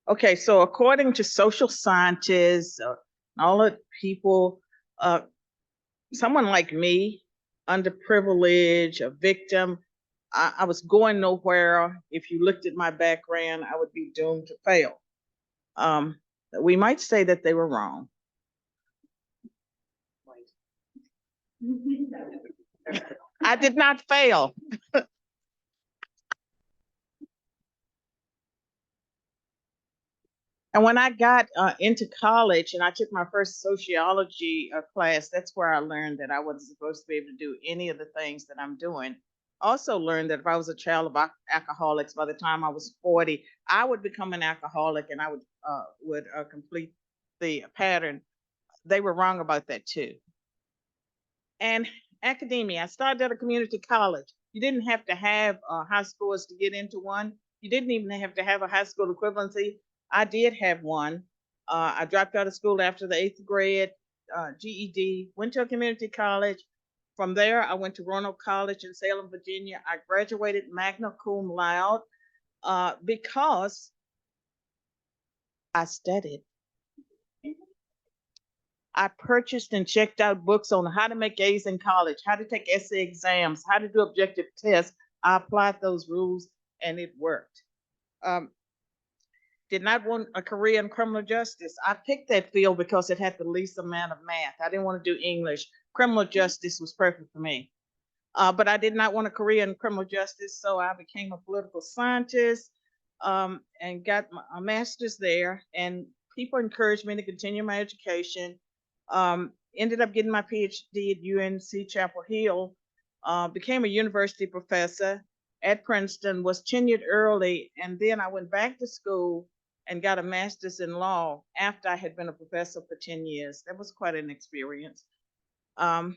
okay. So according to social scientists, all the people, someone like me, underprivileged, a victim, I was going nowhere. If you looked at my background, I would be doomed to fail. We might say that they were wrong. I did not fail. And when I got into college and I took my first sociology class, that's where I learned that I wasn't supposed to be able to do any of the things that I'm doing. Also learned that if I was a child of alcoholics, by the time I was 40, I would become an alcoholic and I would complete the pattern. They were wrong about that too. And academia, I started at a community college. You didn't have to have high scores to get into one. You didn't even have to have a high school equivalency. I did have one. I dropped out of school after the 8th grade, GED, went to a community college. From there, I went to Roanoke College in Salem, Virginia. I graduated magna cum laude because I studied. I purchased and checked out books on how to make A's in college, how to take essay exams, how to do objective tests. I applied those rules and it worked. Did not want a career in criminal justice. I picked that field because it had the least amount of math. I didn't want to do English. Criminal justice was perfect for me. But I did not want a career in criminal justice, so I became a political scientist and got a master's there. And people encouraged me to continue my education. Ended up getting my PhD at UNC Chapel Hill, became a university professor at Princeton, was tenured early, and then I went back to school and got a master's in law after I had been a professor for 10 years. That was quite an experience. And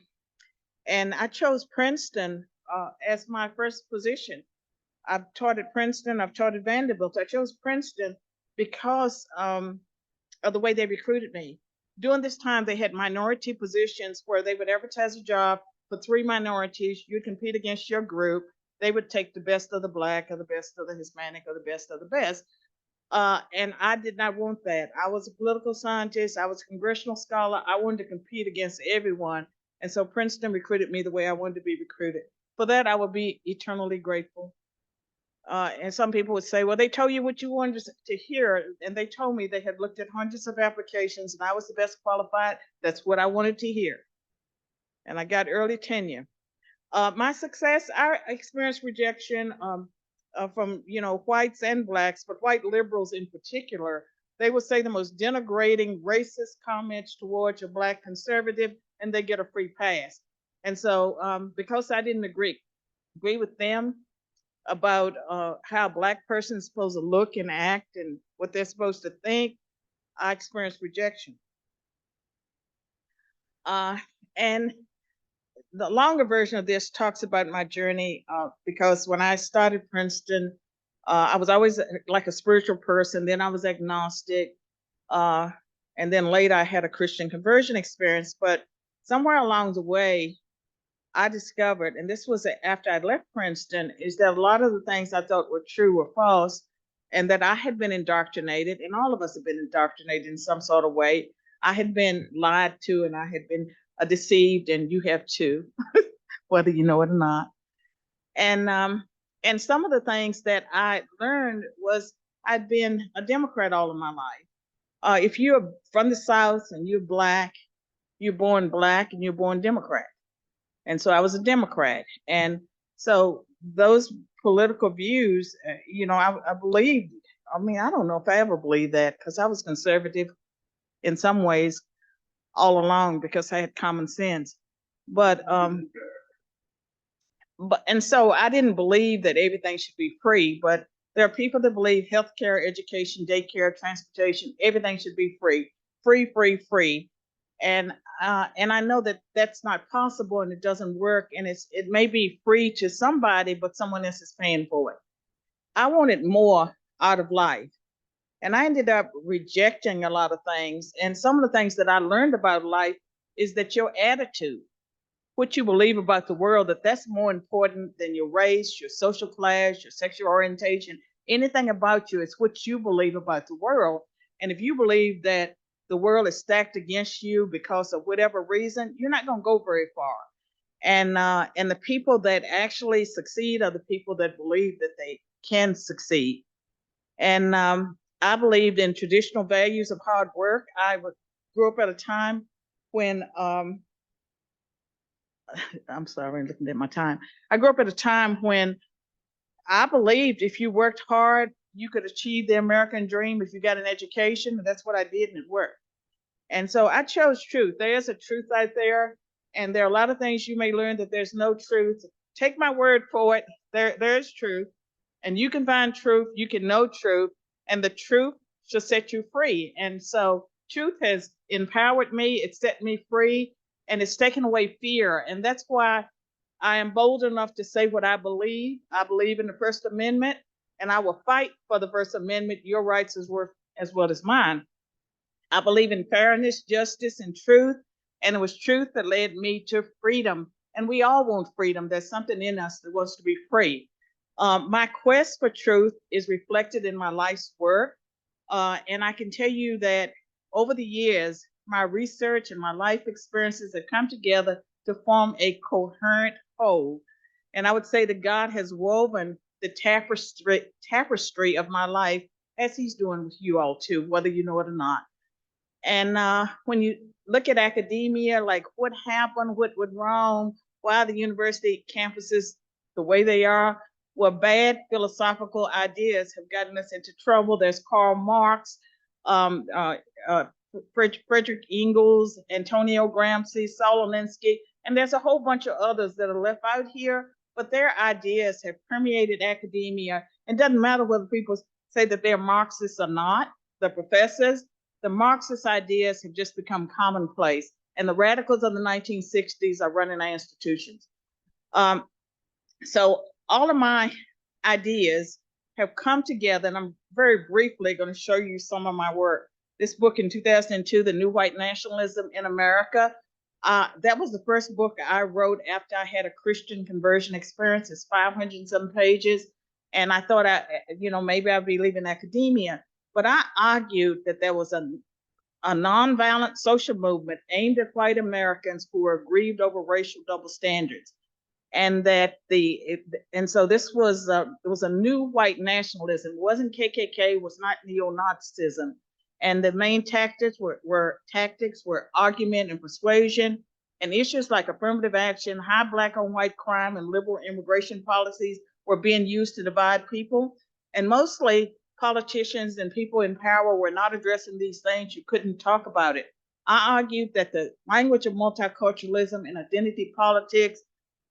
I chose Princeton as my first position. I've taught at Princeton, I've taught at Vanderbilt. I chose Princeton because of the way they recruited me. During this time, they had minority positions where they would advertise a job for 3 minorities. You'd compete against your group. They would take the best of the Black or the best of the Hispanic or the best of the best. And I did not want that. I was a political scientist. I was a congressional scholar. I wanted to compete against everyone. And so Princeton recruited me the way I wanted to be recruited. For that, I will be eternally grateful. And some people would say, well, they told you what you wanted to hear. And they told me they had looked at hundreds of applications and I was the best qualified. That's what I wanted to hear. And I got early tenure. My success, I experienced rejection from, whites and Blacks, but white liberals in particular. They would say the most denigrating, racist comments towards a Black conservative, and they get a free pass. And so because I didn't agree with them about how a Black person is supposed to look and act and what they're supposed to think, I experienced rejection. And the longer version of this talks about my journey because when I started Princeton, I was always like a spiritual person. Then I was agnostic. And then later I had a Christian conversion experience. But somewhere along the way, I discovered, and this was after I left Princeton, is that a lot of the things I thought were true were false, and that I had been indoctrinated, and all of us have been indoctrinated in some sort of way. I had been lied to, and I had been deceived, and you have too, whether you know it or not. And some of the things that I learned was I'd been a Democrat all of my life. If you're from the South and you're Black, you're born Black and you're born Democrat. And so I was a Democrat. And so those political views, I believed, I don't know if I ever believed that because I was conservative in some ways all along because I had common sense. And so I didn't believe that everything should be free, but there are people that believe healthcare, education, daycare, transportation, everything should be free, free, free, free. And I know that that's not possible and it doesn't work. And it may be free to somebody, but someone else is paying for it. I wanted more out of life. And I ended up rejecting a lot of things. And some of the things that I learned about life is that your attitude, what you believe about the world, that's more important than your race, your social class, your sexual orientation, anything about you. It's what you believe about the world. And if you believe that the world is stacked against you because of whatever reason, you're not going to go very far. And the people that actually succeed are the people that believe that they can succeed. And I believed in traditional values of hard work. I grew up at a time when I'm sorry, I'm looking at my time. I grew up at a time when I believed if you worked hard, you could achieve the American dream if you got an education. And that's what I did, and it worked. And so I chose truth. There is a truth out there, and there are a lot of things you may learn that there's no truth. Take my word for it. There is truth, and you can find truth. You can know truth, and the truth shall set you free. And so truth has empowered me. It's set me free, and it's taken away fear. And that's why I am bold enough to say what I believe. I believe in the First Amendment, and I will fight for the First Amendment. Your rights as well as mine. I believe in fairness, justice, and truth. And it was truth that led me to freedom. And we all want freedom. There's something in us that wants to be free. My quest for truth is reflected in my life's work. And I can tell you that over the years, my research and my life experiences have come together to form a coherent whole. And I would say that God has woven the tapestry of my life, as he's doing with you all too, whether you know it or not. And when you look at academia, like what happened, what went wrong, why the university campuses the way they are, well, bad philosophical ideas have gotten us into trouble. There's Karl Marx, Frederick Engels, Antonio Gramsci, Saul Alinsky, and there's a whole bunch of others that are left out here, but their ideas have permeated academia. It doesn't matter whether people say that they're Marxists or not, the professors. The Marxist ideas have just become commonplace, and the radicals of the 1960s are running our institutions. So all of my ideas have come together, and I'm very briefly going to show you some of my work. This book in 2002, The New White Nationalism in America, that was the first book I wrote after I had a Christian conversion experience. It's 500 and some pages, and I thought maybe I'd be leaving academia. But I argued that there was a nonviolent social movement aimed at white Americans who were aggrieved over racial double standards, and that so this was it was a new white nationalism. It wasn't KKK, it was not neo-Nazism, and the main tactics were argument and persuasion, and issues like affirmative action, high black on white crime, and liberal immigration policies were being used to divide people, and mostly politicians and people in power were not addressing these things. You couldn't talk about it. I argued that the language of multiculturalism and identity politics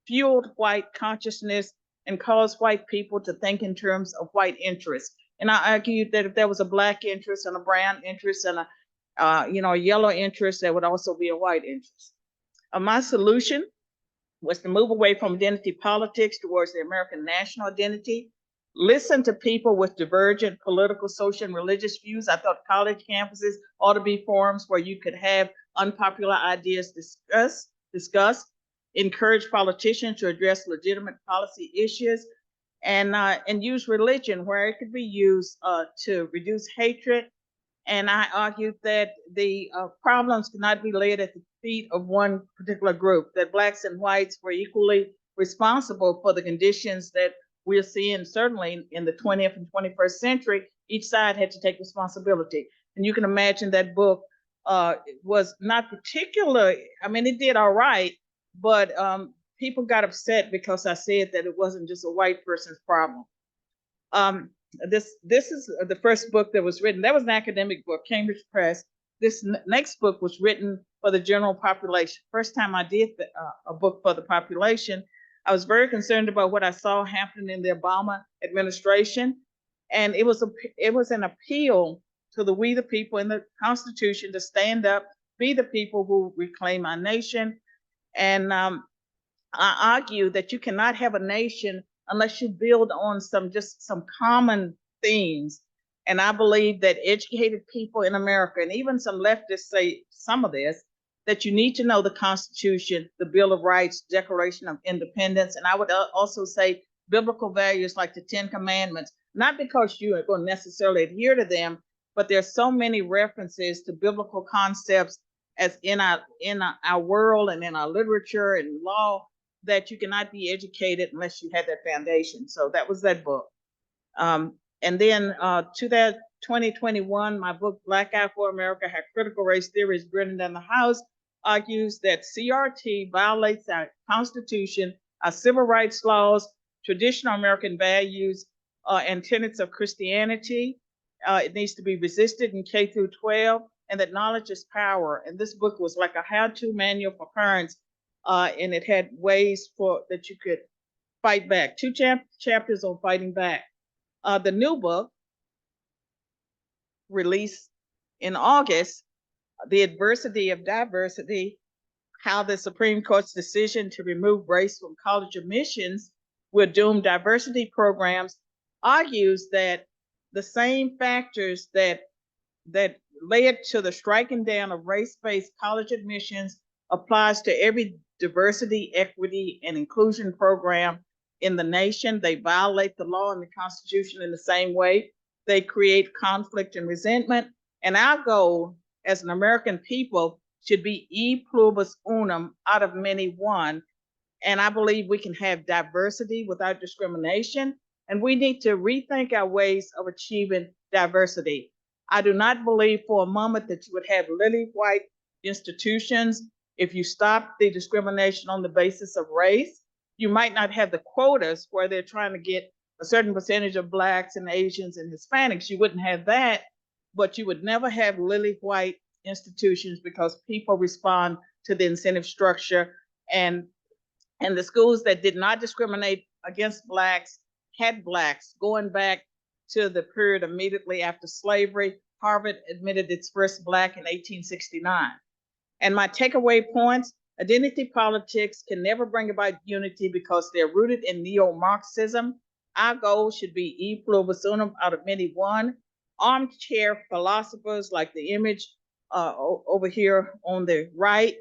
fueled white consciousness and caused white people to think in terms of white interests. And I argued that if there was a black interest and a brown interest and a yellow interest, there would also be a white interest. My solution was to move away from identity politics towards the American national identity. Listen to people with divergent political, social, and religious views. I thought college campuses ought to be forums where you could have unpopular ideas discussed, encourage politicians to address legitimate policy issues, and use religion where it could be used to reduce hatred. And I argued that the problems cannot be laid at the feet of one particular group, that blacks and whites were equally responsible for the conditions that we're seeing certainly in the 20th and 21st century. Each side had to take responsibility. And you can imagine that book was not particular. I mean, it did all right, but people got upset because I said that it wasn't just a white person's problem. This is the first book that was written. That was an academic book, Cambridge Press. This next book was written for the general population. First time I did a book for the population, I was very concerned about what I saw happening in the Obama administration. And it was an appeal to we the people in the Constitution to stand up, be the people who reclaim our nation. And I argue that you cannot have a nation unless you build on some common themes. And I believe that educated people in America, and even some leftists say some of this, that you need to know the Constitution, the Bill of Rights, Declaration of Independence, and I would also say biblical values like the 10 Commandments, not because you are going to necessarily adhere to them, but there's so many references to biblical concepts as in our world and in our literature and law that you cannot be educated unless you had that foundation. So that was that book. And then 2021, my book, Black Eye for America, How Critical Race Theory is Burning Down the House, argues that CRT violates our Constitution, our civil rights laws, traditional American values, and tenets of Christianity. It needs to be resisted in K through 12, and that knowledge is power. And this book was like a how-to manual for parents, and it had ways that you could fight back. Two chapters on fighting back. The new book, released in August, The Adversity of Diversity, How the Supreme Court's Decision to Remove Race from College Admissions Will Doom Diversity Programs, argues that the same factors that led to the striking down of race-based college admissions applies to every diversity, equity, and inclusion program in the nation. They violate the law and the Constitution in the same way. They create conflict and resentment. And our goal as an American people should be e pluribus unum, out of many one. And I believe we can have diversity without discrimination. And we need to rethink our ways of achieving diversity. I do not believe for a moment that you would have lily white institutions if you stop the discrimination on the basis of race. You might not have the quotas where they're trying to get a certain percentage of Blacks and Asians and Hispanics. You wouldn't have that, but you would never have lily white institutions because people respond to the incentive structure. And the schools that did not discriminate against Blacks had Blacks. Going back to the period immediately after slavery, Harvard admitted its first Black in 1869. And my takeaway points: identity politics can never bring about unity because they're rooted in neo-Marxism. Our goal should be e pluribus unum, out of many one. Armchair philosophers like the image over here on the right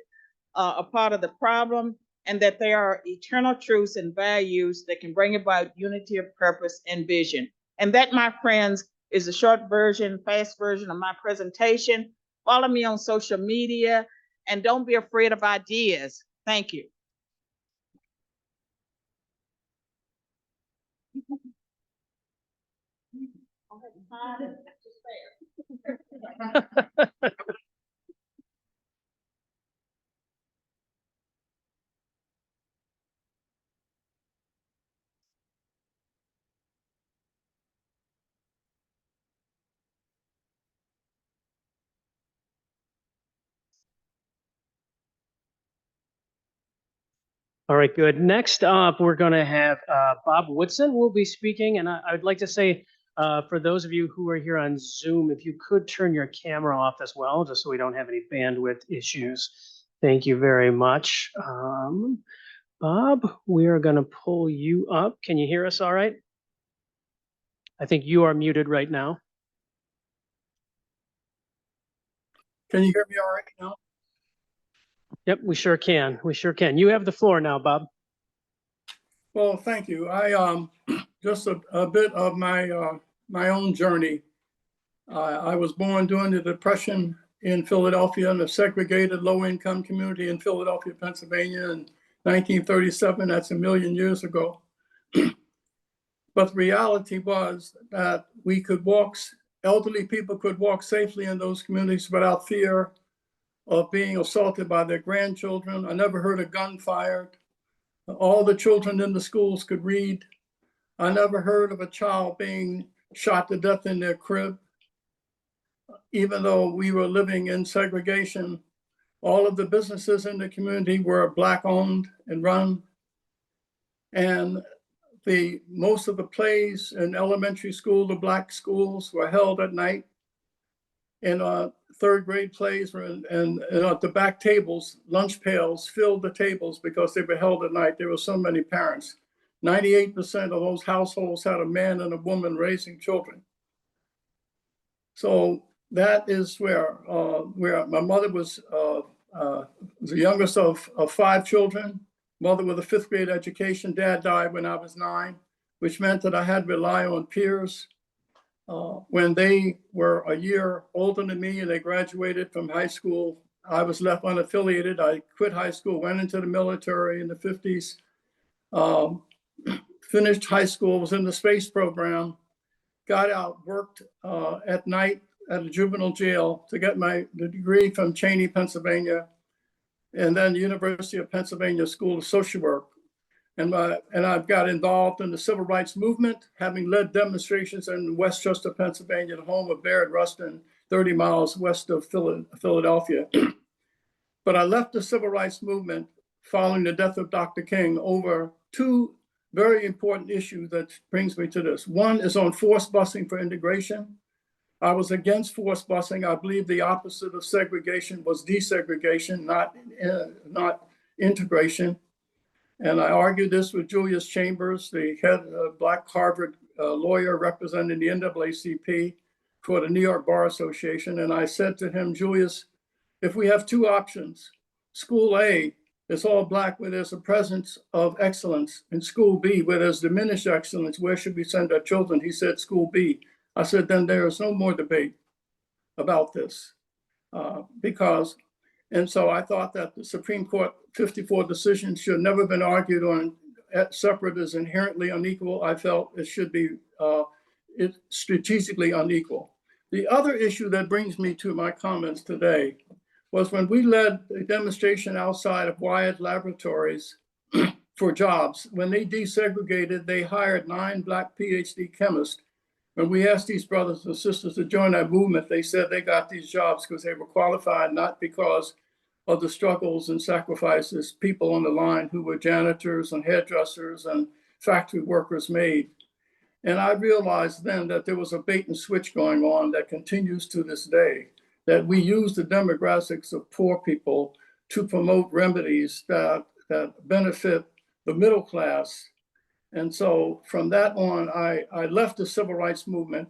are part of the problem, and that there are eternal truths and values that can bring about unity of purpose and vision. And that, my friends, is a short version, fast version of my presentation. Follow me on social media, and don't be afraid of ideas. Thank you. All right, good. Next up, we're going to have Bob Woodson will be speaking. And I would like to say, for those of you who are here on Zoom, if you could turn your camera off as well, just so we don't have any bandwidth issues. Thank you very much. Bob, we are going to pull you up. Can you hear us all right? I think you are muted right now. Can you hear me all right now? Yep, we sure can. We sure can. You have the floor now, Bob. Well, thank you. I just a bit of my own journey. I was born during the Depression in Philadelphia, in a segregated low-income community in Philadelphia, Pennsylvania, in 1937. That's a million years ago. But the reality was that we could walk, elderly people could walk safely in those communities without fear of being assaulted by their grandchildren. I never heard a gun fired. All the children in the schools could read. I never heard of a child being shot to death in their crib. Even though we were living in segregation, all of the businesses in the community were Black owned and run. And most of the plays in elementary school, the Black schools, were held at night. And third grade plays were and at the back tables, lunch pails filled the tables because they were held at night. There were so many parents. 98% of those households had a man and a woman raising children. So that is where my mother was the youngest of 5 children. Mother with a 5th grade education. Dad died when I was 9, which meant that I had to rely on peers. When they were a year older than me and they graduated from high school, I was left unaffiliated. I quit high school, went into the military in the 50s, finished high school, was in the space program, got out, worked at night at a juvenile jail to get the degree from Cheney, Pennsylvania, and then University of Pennsylvania School of Social Work. And I've got involved in the civil rights movement, having led demonstrations in Westchester, Pennsylvania, the home of Barrett Rustin, 30 miles west of Philadelphia. But I left the civil rights movement following the death of Dr. King over two very important issues that brings me to this. One is on forced busing for integration. I was against forced busing. I believe the opposite of segregation was desegregation, not integration. And I argued this with Julius Chambers, the head Black Harvard lawyer representing the NAACP for the New York Bar Association. And I said to him, Julius, if we have two options, school A is all Black where there's a presence of excellence, and school B where there's diminished excellence, where should we send our children? He said school B. I said, then there is no more debate about this and so I thought that the Supreme Court 54 decision should never have been argued on separate as inherently unequal. I felt it should be strategically unequal. The other issue that brings me to my comments today was when we led a demonstration outside of Wyatt Laboratories for jobs. When they desegregated, they hired 9 Black PhD chemists. When we asked these brothers and sisters to join that movement, they said they got these jobs because they were qualified, not because of the struggles and sacrifices people on the line who were janitors and hairdressers and factory workers made. And I realized then that there was a bait and switch going on that continues to this day, that we use the demographics of poor people to promote remedies that benefit the middle class. And so from that on, I left the civil rights movement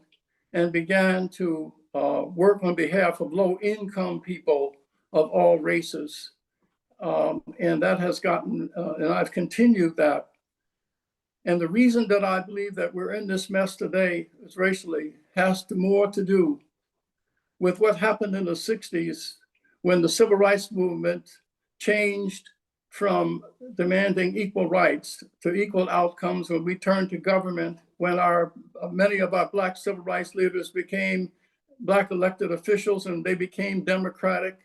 and began to work on behalf of low-income people of all races. And that has gotten, and I've continued that. And the reason that I believe that we're in this mess today is racially has more to do with what happened in the 60s when the civil rights movement changed from demanding equal rights to equal outcomes when we turned to government, when many of our Black civil rights leaders became Black elected officials and they became democratic.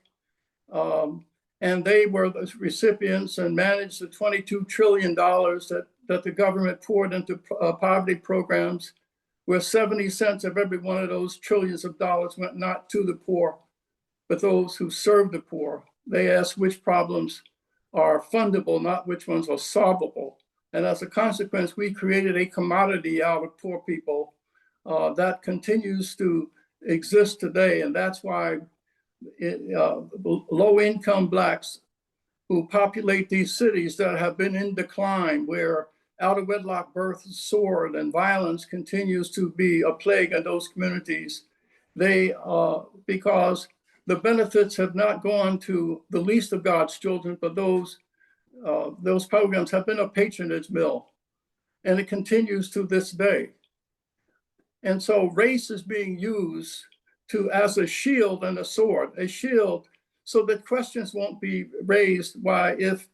And they were the recipients and managed the $22 trillion that the government poured into poverty programs, where 70 cents of every one of those trillions of dollars went not to the poor, but those who served the poor. They asked which problems are fundable, not which ones are solvable. And as a consequence, we created a commodity out of poor people that continues to exist today. And that's why low-income Blacks who populate these cities that have been in decline, where out-of-wedlock births soared and violence continues to be a plague in those communities, because the benefits have not gone to the least of God's children, but those programs have been a patronage mill, and it continues to this day. And so race is being used as a shield and a sword, a shield, so that questions won't be raised. Why, if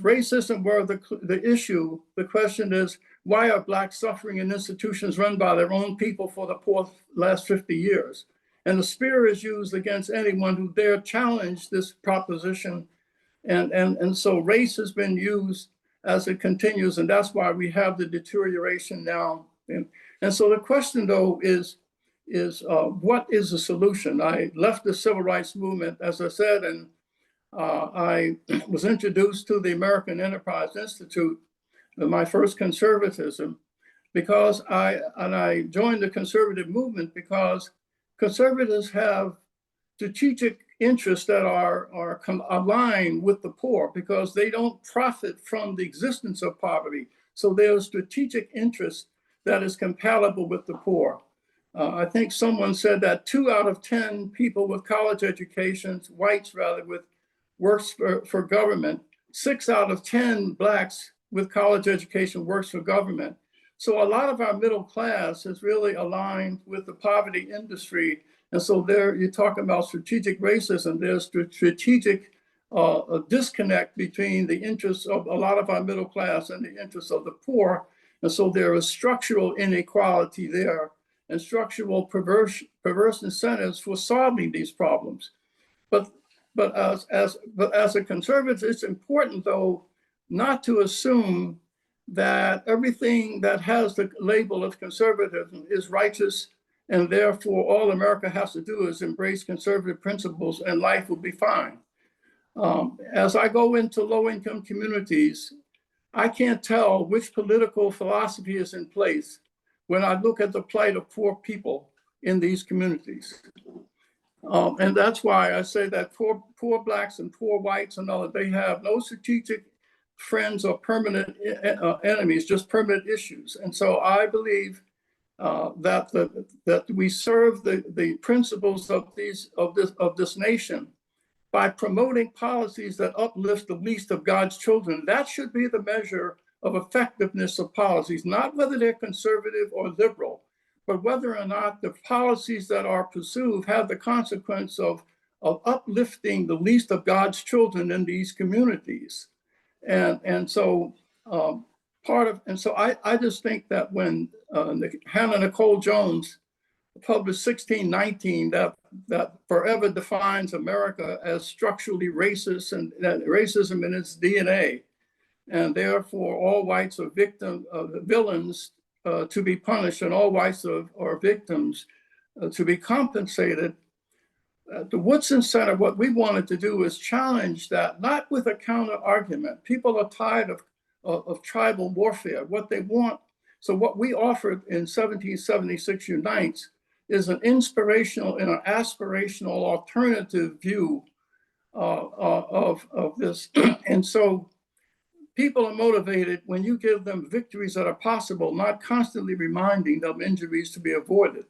racism were the issue, the question is, why are Blacks suffering in institutions run by their own people for the last 50 years? And the spear is used against anyone who dare challenge this proposition. And so race has been used as it continues, and that's why we have the deterioration now. And so the question, though, is what is the solution? I left the civil rights movement, as I said, and I was introduced to the American Enterprise Institute, my first conservatism, because I joined the conservative movement because conservatives have strategic interests that are aligned with the poor, because they don't profit from the existence of poverty. So there's strategic interest that is compatible with the poor. I think someone said that 2 out of 10 people with college educations, whites rather, works for government. 6 out of 10 Blacks with college education works for government. So a lot of our middle class is really aligned with the poverty industry. And so there, you're talking about strategic racism. There's strategic disconnect between the interests of a lot of our middle class and the interests of the poor. And so there is structural inequality there and structural perverse incentives for solving these problems. But But as a conservative, it's important, though, not to assume that everything that has the label of conservatism is righteous, and therefore all America has to do is embrace conservative principles and life will be fine. As I go into low-income communities, I can't tell which political philosophy is in place when I look at the plight of poor people in these communities. And that's why I say that poor Blacks and poor whites and all, they have no strategic friends or permanent enemies, just permanent issues. And so I believe that we serve the principles of this nation by promoting policies that uplift the least of God's children. That should be the measure of effectiveness of policies, not whether they're conservative or liberal, but whether or not the policies that are pursued have the consequence of uplifting the least of God's children in these communities. And so I just think that when Hannah Nicole Jones published 1619, that forever defines America as structurally racist and that racism in its DNA, and therefore all whites are villains to be punished, and all whites are victims to be compensated. The Woodson Center, what we wanted to do is challenge that, not with a counter argument. People are tired of tribal warfare. What they want, so what we offered in 1776 Unites is an inspirational and an aspirational alternative view of this. And so people are motivated when you give them victories that are possible, not constantly reminding them injuries to be avoided.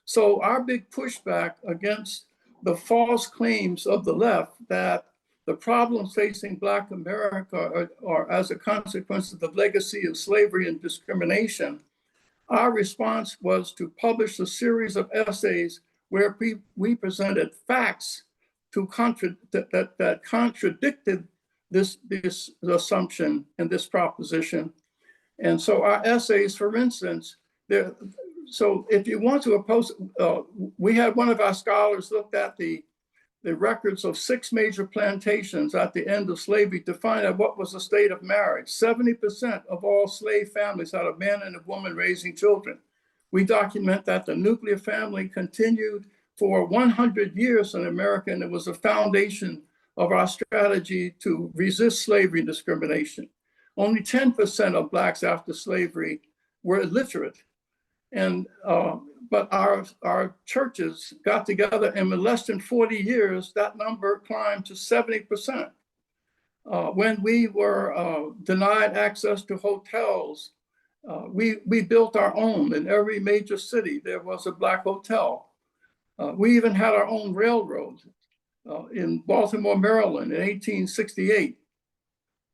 So our big pushback against the false claims of the left that the problems facing Black America are as a consequence of the legacy of slavery and discrimination, our response was to publish a series of essays where we presented facts that contradicted this assumption and this proposition. And so our essays, for instance, so if you want to oppose, we had one of our scholars looked at the records of 6 major plantations at the end of slavery to find out what was the state of marriage. 70% of all slave families had a man and a woman raising children. We document that the nuclear family continued for 100 years in America, and it was a foundation of our strategy to resist slavery and discrimination. Only 10% of Blacks after slavery were illiterate. And but our churches got together, and in less than 40 years, that number climbed to 70%. When we were denied access to hotels, we built our own. In every major city, there was a Black hotel. We even had our own railroad in Baltimore, Maryland in 1868.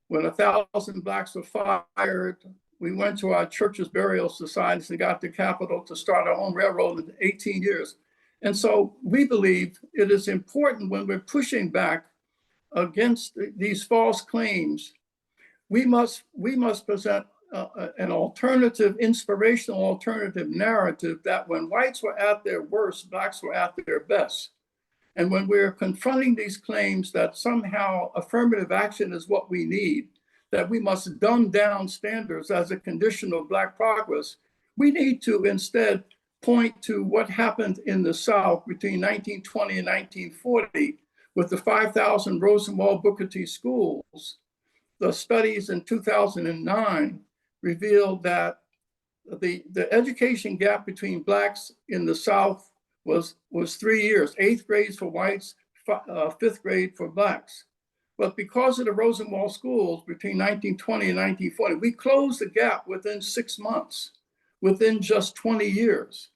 When 1,000 Blacks were fired, we went to our church's burial societies and got the capital to start our own railroad in 18 years. And so we believe it is important when we're pushing back against these false claims, we must present an alternative, inspirational alternative narrative that when whites were at their worst, Blacks were at their best. And when we're confronting these claims that somehow affirmative action is what we need, that we must dumb down standards as a condition of Black progress, we need to instead point to what happened in the South between 1920 and 1940 with the 5,000 Rosenwald Booker T schools. The studies in 2009 revealed that the education gap between Blacks in the South was 3 years, 8th grade for whites, 5th grade for Blacks. But because of the Rosenwald schools between 1920 and 1940, we closed the gap within 6 months, within just 20 years.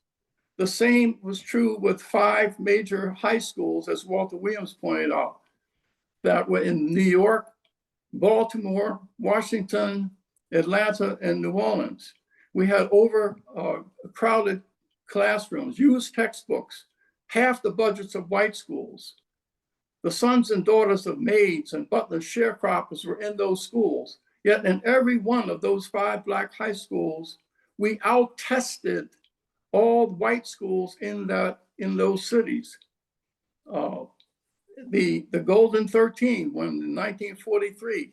The same was true with 5 major high schools, as Walter Williams pointed out, that were in New York, Baltimore, Washington, Atlanta, and New Orleans. We had overcrowded classrooms, used textbooks, half the budgets of white schools. The sons and daughters of maids and butlers, sharecroppers were in those schools. Yet in every one of those 5 Black high schools, we out-tested all white schools in those cities. the Golden 13, when in 1943,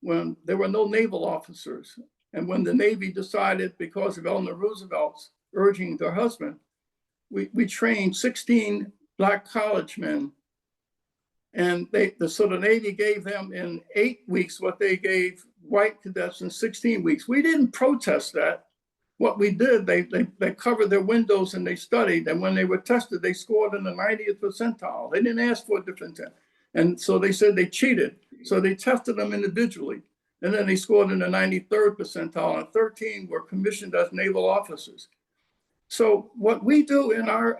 when there were no naval officers, and when the Navy decided, because of Eleanor Roosevelt's urging her husband, we trained 16 Black college men, and so the Navy gave them in 8 weeks what they gave white cadets in 16 weeks. We didn't protest that. What we did, they covered their windows and they studied, and when they were tested, they scored in the 90th percentile. They didn't ask for a different test. And so they said they cheated. So they tested them individually. And then they scored in the 93rd percentile, and 13 were commissioned as naval officers. So what we do in our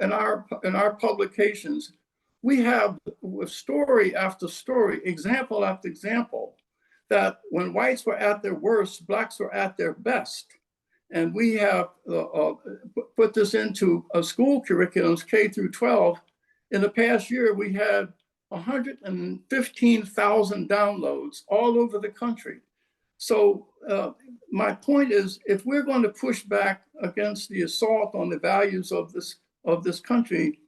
publications, we have story after story, example after example, that when whites were at their worst, Blacks were at their best. And we have put this into school curriculums, K through 12. In the past year, we had 115,000 downloads all over the country. So my point is, if we're going to push back against the assault on the values of this country,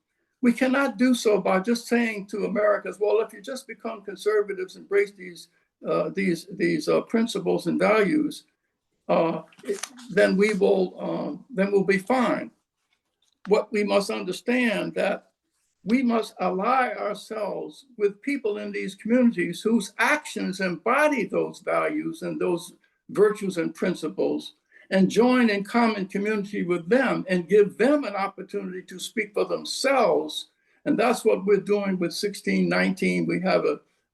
we cannot do so by just saying to Americans, well, if you just become conservatives, embrace these principles and values, then we'll be fine. What we must understand that we must ally ourselves with people in these communities whose actions embody those values and those virtues and principles, and join in common community with them and give them an opportunity to speak for themselves. And that's what we're doing with 1619. We have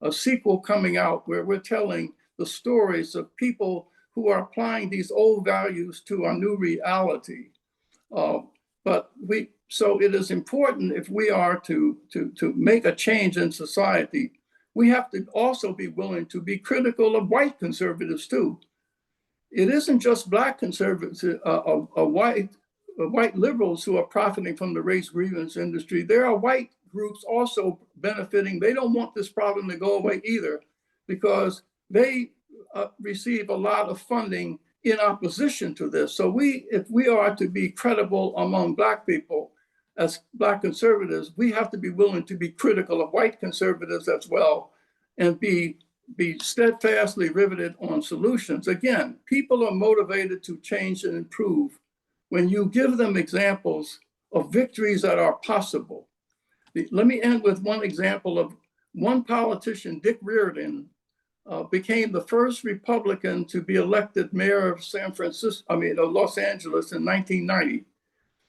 a sequel coming out where we're telling the stories of people who are applying these old values to our new reality. So it is important, if we are to make a change in society, we have to also be willing to be critical of white conservatives too. It isn't just Black conservatives, white liberals who are profiting from the race grievance industry. There are white groups also benefiting. They don't want this problem to go away either, because they receive a lot of funding in opposition to this. So if we are to be credible among Black people as Black conservatives, we have to be willing to be critical of white conservatives as well, and be steadfastly riveted on solutions. Again, people are motivated to change and improve when you give them examples of victories that are possible. Let me end with one example of one politician, Dick Riordan, became the first Republican to be elected mayor of Los Angeles in 1990.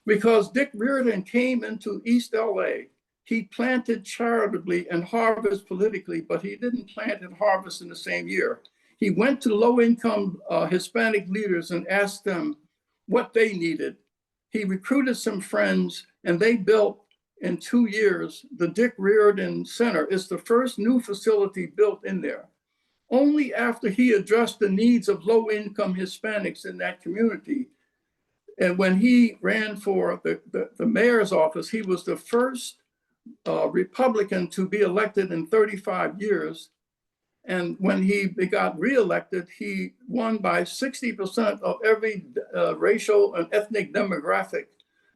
Because Dick Riordan came into East LA, he planted charitably and harvested politically, but he didn't plant and harvest in the same year. He went to low-income Hispanic leaders and asked them what they needed. He recruited some friends, and they built in 2 years the Dick Riordan Center. It's the first new facility built in there. Only after he addressed the needs of low-income Hispanics in that community. And when he ran for the mayor's office, he was the first Republican to be elected in 35 years. And when he got reelected, he won by 60% of every racial and ethnic demographic,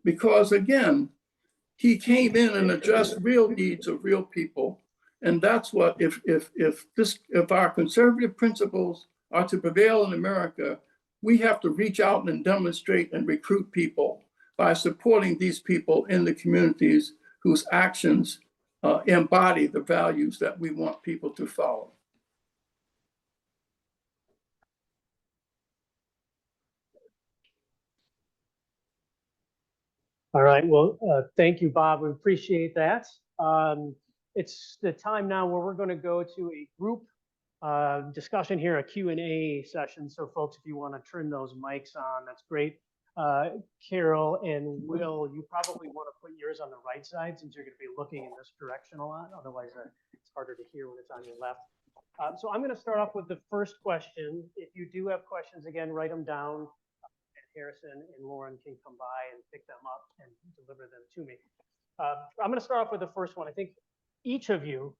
because again, he came in and addressed real needs of real people. And that's what, if our conservative principles are to prevail in America, we have to reach out and demonstrate and recruit people by supporting these people in the communities whose actions embody the values that we want people to follow. All right, well, thank you, Bob. We appreciate that. It's the time now where we're going to go to a group discussion here, a Q&A session. So folks, if you want to turn those mics on, that's great. Carol and Will, you probably want to put yours on the right side since you're going to be looking in this direction a lot. Otherwise, it's harder to hear when it's on your left. So I'm going to start off with the first question. If you do have questions, again, write them down. Harrison and Lauren can come by and pick them up and deliver them to me. I'm going to start off with the first one. I think each of you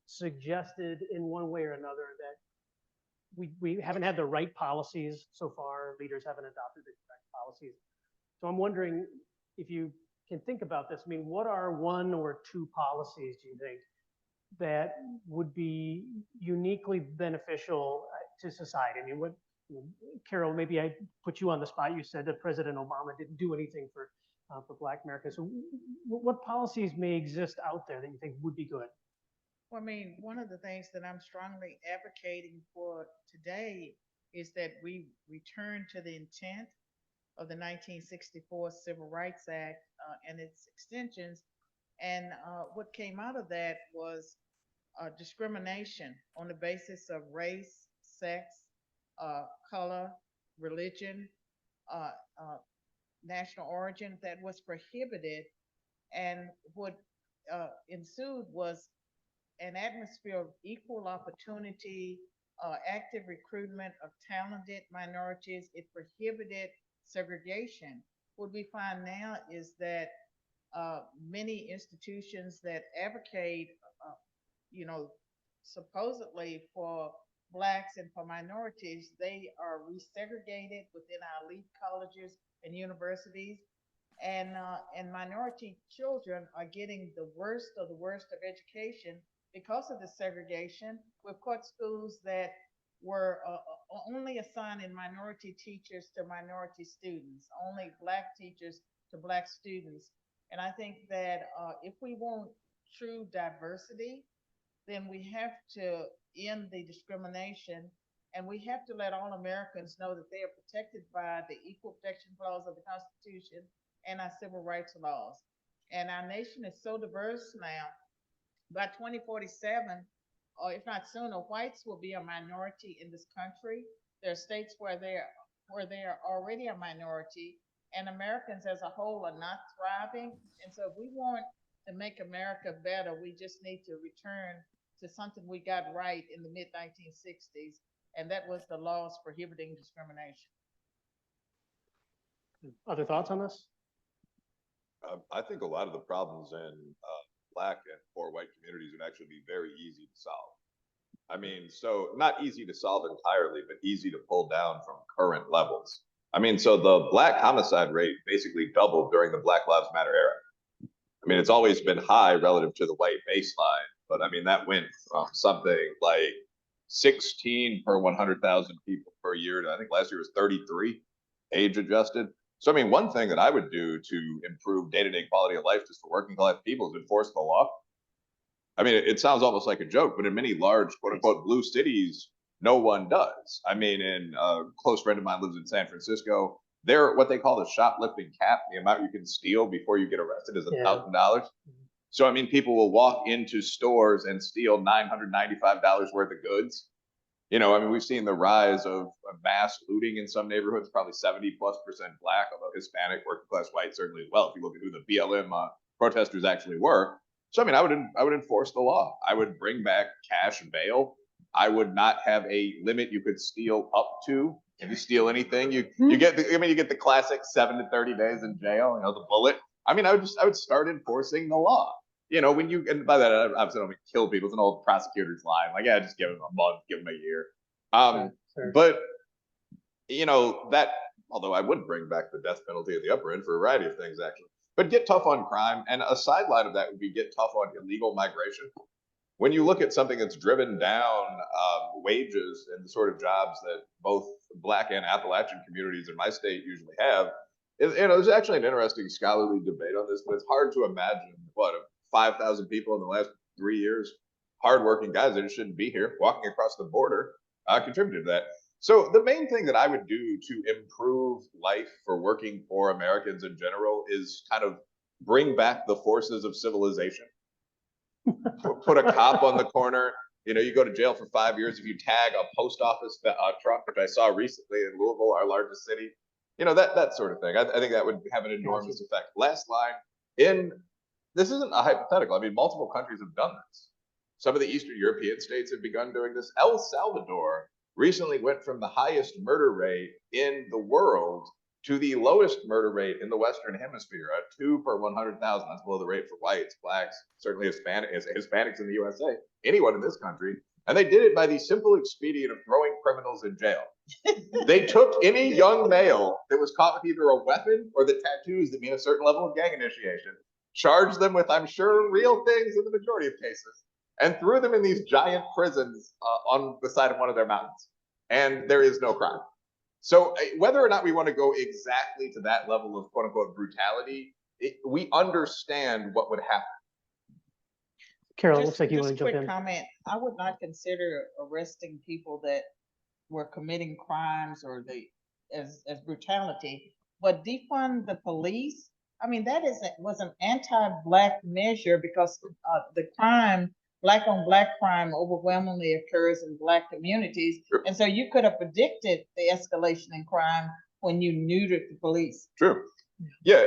suggested in one way or another that we haven't had the right policies so far. Leaders haven't adopted the correct policies. So I'm wondering if you can think about this. I mean, what are one or two policies do you think that would be uniquely beneficial to society? I mean, what, Carol, maybe I put you on the spot. You said that President Obama didn't do anything for Black Americans. So what policies may exist out there that you think would be good? Well, I mean, one of the things that I'm strongly advocating for today is that we return to the intent of the 1964 Civil Rights Act and its extensions. And what came out of that was discrimination on the basis of race, sex, color, religion, national origin that was prohibited. And what ensued was an atmosphere of equal opportunity, active recruitment of talented minorities. It prohibited segregation. What we find now is that many institutions that advocate, supposedly for Blacks and for minorities, they are resegregated within our elite colleges and universities. And minority children are getting the worst of education because of the segregation. We've got schools that were only assigning minority teachers to minority students, only Black teachers to Black students. And I think that if we want true diversity, then we have to end the discrimination, and we have to let all Americans know that they are protected by the Equal Protection Clause of the Constitution and our civil rights laws. And our nation is so diverse now. By 2047, or if not sooner, whites will be a minority in this country. There are states where they are already a minority, and Americans as a whole are not thriving. And so if we want to make America better, we just need to return to something we got right in the mid-1960s, and that was the laws prohibiting discrimination. Other thoughts on this? I think a lot of the problems in Black and poor white communities would actually be very easy to solve. I mean, so not easy to solve entirely, but easy to pull down from current levels. I mean, so the Black homicide rate basically doubled during the Black Lives Matter era. I mean, it's always been high relative to the white baseline, but I mean, that went from something like 16 per 100,000 people per year to, I think last year was 33, age adjusted. So, I mean, one thing that I would do to improve day-to-day quality of life just for working class people is enforce the law. I mean, it sounds almost like a joke, but in many large, quote unquote, blue cities, no one does. I mean, a close friend of mine lives in San Francisco. They're what they call the shoplifting cap. The amount you can steal before you get arrested is $1,000. So, I mean, people will walk into stores and steal $995 worth of goods. You know, I mean, we've seen the rise of mass looting in some neighborhoods, probably 70+% Black, although Hispanic, working class white certainly as well, if you look at who the BLM protesters actually were. So, I mean, I would enforce the law. I would bring back cash bail. I would not have a limit you could steal up to. If you steal anything, you get the classic 7 to 30 days in jail, you know, the bullet. I mean, I would start enforcing the law. You know, when you, and by that, obviously I don't mean kill people. It's an old prosecutor's line. Like, yeah, just give them a month, give them a year. Sure. But, you know, that, although I would bring back the death penalty at the upper end for a variety of things, actually. But get tough on crime. And a sideline of that would be get tough on illegal migration. When you look at something that's driven down wages and the sort of jobs that both Black and Appalachian communities in my state usually have, you know, there's actually an interesting scholarly debate on this, but it's hard to imagine, 5,000 people in the last 3 years, hardworking guys that shouldn't be here, walking across the border, contributed to that. So the main thing that I would do to improve life for working poor Americans in general is kind of bring back the forces of civilization. Put a cop on the corner. You know, you go to jail for 5 years if you tag a post office truck, which I saw recently in Louisville, our largest city. You know, that sort of thing. I think that would have an enormous effect. Last line, this isn't a hypothetical. I mean, multiple countries have done this. Some of the Eastern European states have begun doing this. El Salvador recently went from the highest murder rate in the world to the lowest murder rate in the Western Hemisphere, at 2 per 100,000. That's below the rate for whites, Blacks, certainly Hispanics in the USA, anyone in this country. And they did it by the simple expedient of throwing criminals in jail. They took any young male that was caught with either a weapon or the tattoos that mean a certain level of gang initiation, charged them with, I'm sure, real things in the majority of cases, and threw them in these giant prisons on the side of one of their mountains. And there is no crime. So whether or not we want to go exactly to that level of quote unquote brutality, we understand what would happen. Carol, it looks like you want to jump Just a in. quick comment. I would not consider arresting people that were committing crimes or as brutality, but defund the police. I mean, was an anti-Black measure because the crime, Black on Black crime, overwhelmingly occurs in Black communities, Sure. and so you could have predicted the escalation in crime when you neutered the police. True. Yeah,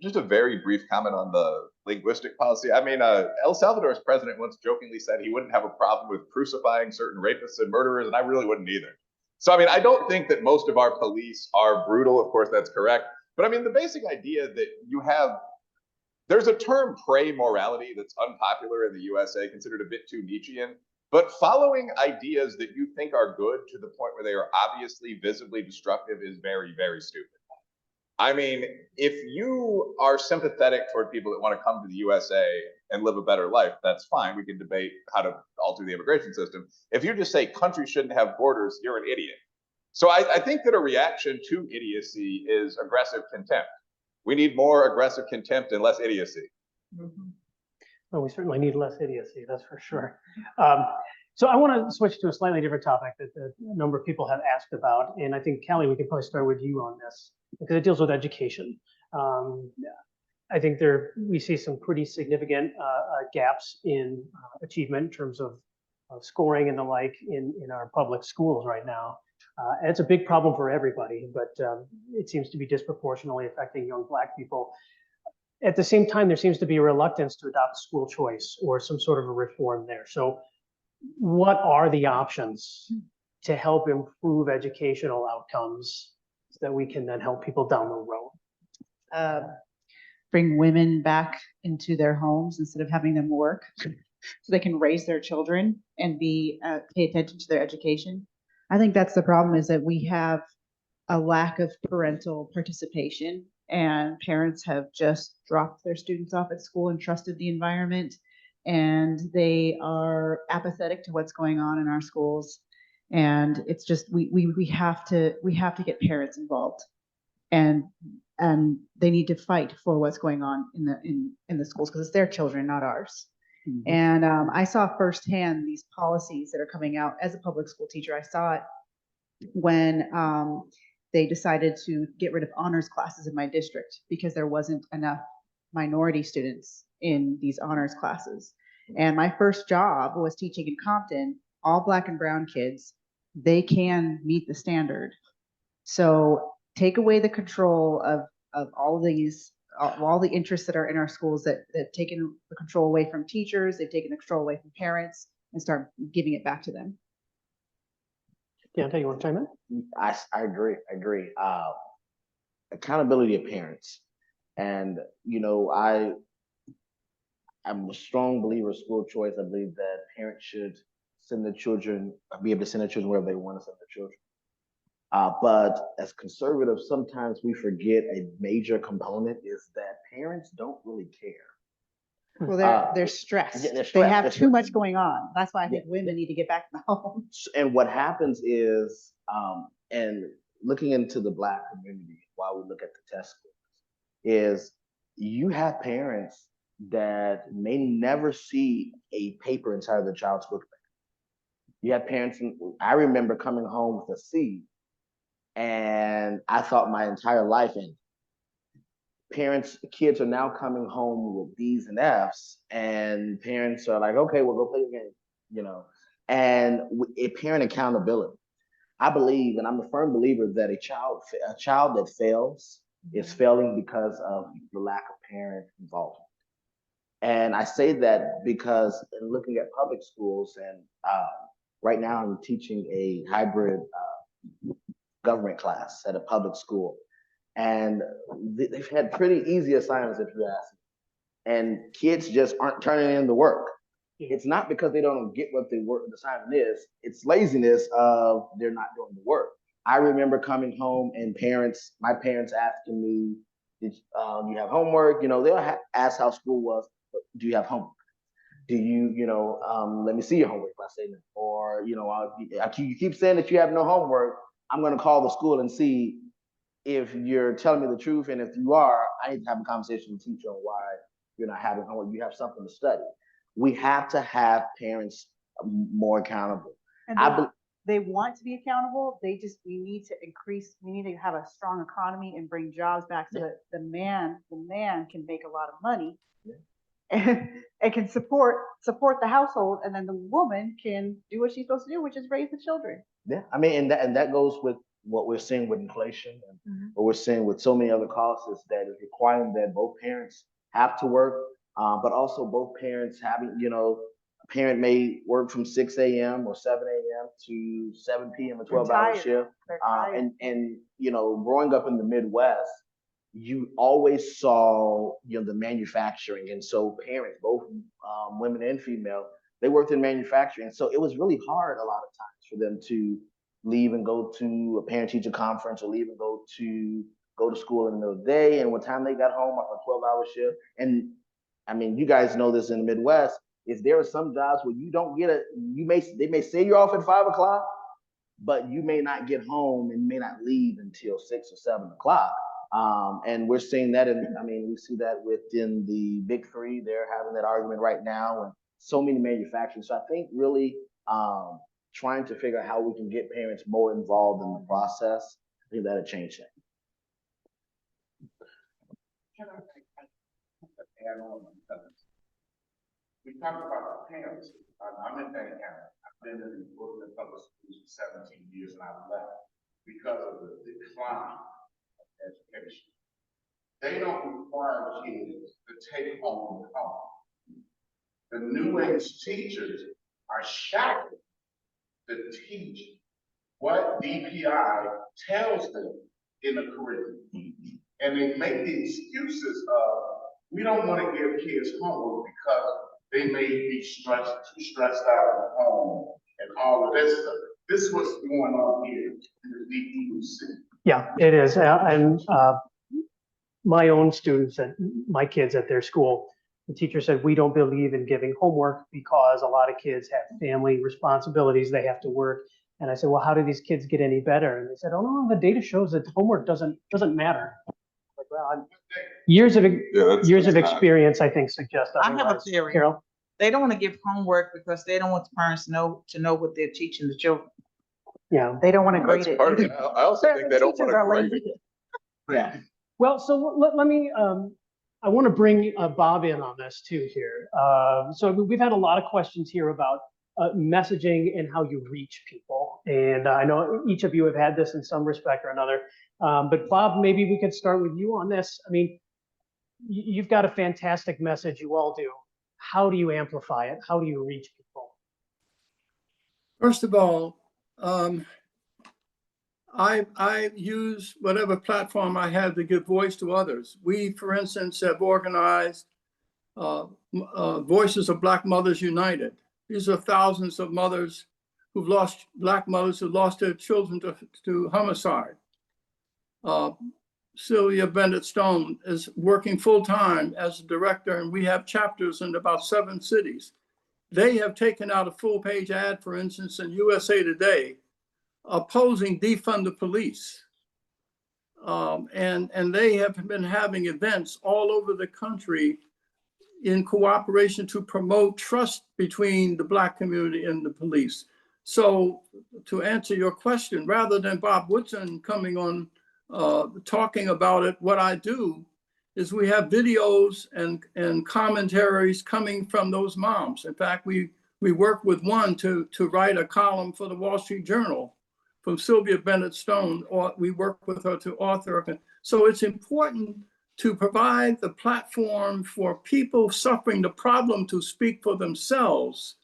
just a very brief comment on the linguistic policy. I mean, El Salvador's president once jokingly said he wouldn't have a problem with crucifying certain rapists and murderers, and I really wouldn't either. So, I mean, I don't think that most of our police are brutal. Of course, that's correct. But I mean, the basic idea that there's a term prey morality that's unpopular in the USA, considered a bit too Nietzschean. But following ideas that you think are good to the point where they are obviously visibly destructive is very, very stupid. I mean, if you are sympathetic toward people that want to come to the USA and live a better life, that's fine. We can debate how to alter the immigration system. If you just say countries shouldn't have borders, you're an idiot. So I think that a reaction to idiocy is aggressive contempt. We need more aggressive contempt and less idiocy. Mm-hmm. Well, we certainly need less idiocy, that's for sure. So I want to switch to a slightly different topic that a number of people have asked about. And I think, Kali, we can probably start with you on this because it deals with education. I think we see some pretty significant gaps in achievement in terms of scoring and the like in our public schools right now. And it's a big problem for everybody, but it seems to be disproportionately affecting young Black people. At the same time, there seems to be a reluctance to adopt school choice or some sort of a reform there. So what are the options to help improve educational outcomes so that we can then help people down the road? Bring women back into their homes instead of having them work so they can raise their children and pay attention to their education. I think that's the problem, is that we have a lack of parental participation, and parents have just dropped their students off at school and trusted the environment, and they are apathetic to what's going on in our schools. And it's just we have to get parents involved, and they need to fight for what's going on in the schools because it's their children, not ours. Mm-hmm. And I saw firsthand these policies that are coming out. As a public school teacher, I saw it when they decided to get rid of honors classes in my district because there wasn't enough minority students in these honors classes. And my first job was teaching in Compton, all Black and brown kids. They can meet the standard. So take away the control of all the interests that are in our schools that have taken the control away from teachers, they've taken the control away from parents, and start giving it back to them. Diante, you want to chime in? I agree. Accountability of parents. And, you know, I'm a strong believer of school choice. I believe that parents should be able to send their children wherever they want to send their children. But as conservatives, sometimes we forget a major component is that parents don't really care. Well, they're stressed. Yeah, they're stressed. They have too much going on. That's why I think women need to get back in the home. And what happens is, and looking into the Black community while we look at the test scores, is you have parents that may never see a paper inside of their child's book bag. You have parents, I remember coming home with a C, and I thought my entire life ended. Kids are now coming home with D's and F's, and parents are like, okay, we'll go play the game, you know. And parent accountability. I believe, and I'm a firm believer that a child that fails is failing because of the lack of parent involvement. And I say that because in looking at public schools, and right now I'm teaching a hybrid government class at a public school. And they've had pretty easy assignments, if you ask me. And kids just aren't turning in the work. It's not because they don't get what the assignment is. It's laziness of they're not doing the work. I remember coming home and my parents asking me, "Did you have homework?" You know, they'll ask how school was, but do you have homework? do you, let me see your homework if I say no. Or, you keep saying that you have no homework, I'm going to call the school and see if you're telling me the truth. And if you are, I need to have a conversation with the teacher on why you're not having homework. You have something to study. We have to have parents more accountable. And they want to be accountable. We need to have a strong economy and bring jobs back so that the man can make a lot of money. And it can support the household, and then the woman can do what she's supposed to do, which is raise the children. Yeah, I mean, and that goes with what we're seeing with inflation and what we're seeing with so many other costs, is that it's requiring that both parents have to work, but also both parents having, a parent may work from 6 a.m. or 7 a.m. to 7 p.m. a 12-hour shift. And growing up in the Midwest, you always saw, the manufacturing. And so parents, both women and female, they worked in manufacturing. So it was really hard a lot of times for them to leave and go to a parent-teacher conference, or leave and go to school in the middle of the day. And what time they got home off a 12-hour shift. And I mean, you guys know this in the Midwest, is there are some jobs where you don't get they may say you're off at 5 o'clock, but you may not get home and may not leave until 6 or 7 o'clock. And we're seeing that, we see that within the big three. They're having that argument right now, and so many manufacturers. So I think really trying to figure out how we can get parents more involved in the process, I think that'll change that. Add on, we talk about the parents. I'm in Benton County. I've been in the public schools for 17 years, and I've left because of the decline of education. They don't require kids to take home. The new age teachers are shackled to teach what DPI tells them in the curriculum. And they make the excuses of, we don't want to give kids homework because they may be too stressed out at home and all of this stuff. This is what's going on here in the DEUC. Yeah, it is. And my own students and my kids at their school, the teacher said, we don't believe in giving homework because a lot of kids have family responsibilities. They have to work. And I said, well, how do these kids get any better? And they said, oh no, the data shows that homework doesn't matter. Like, well, years of experience, I think, suggest otherwise. I have a theory. Carol? They don't want to give homework because they don't want the parents to know what they're teaching the children. Yeah. They don't want to grade it. I also think they don't want to grade it. Yeah. Well, so let me, I want to bring Bob in on this too here. So we've had a lot of questions here about messaging and how you reach people. And I know each of you have had this in some respect or another. But Bob, maybe we could start with you on this. I mean, you've got a fantastic message, you all do. How do you amplify it? How do you reach people? First of all, I use whatever platform I have to give voice to others. We, for instance, have organized Voices of Black Mothers United. These are thousands of mothers Black mothers who lost their children to homicide. Sylvia Bennett Stone is working full-time as a director, and we have chapters in about 7 cities. They have taken out a full-page ad, for instance, in USA Today, opposing defund the police. And they have been having events all over the country in cooperation to promote trust between the Black community and the police. So to answer your question, rather than Bob Woodson coming on talking about it, what I do is we have videos and commentaries coming from those moms. In fact, we work with one to write a column for the Wall Street Journal from Sylvia Bennett Stone, or we work with her to author. So it's important to provide the platform for people suffering the problem to speak for themselves.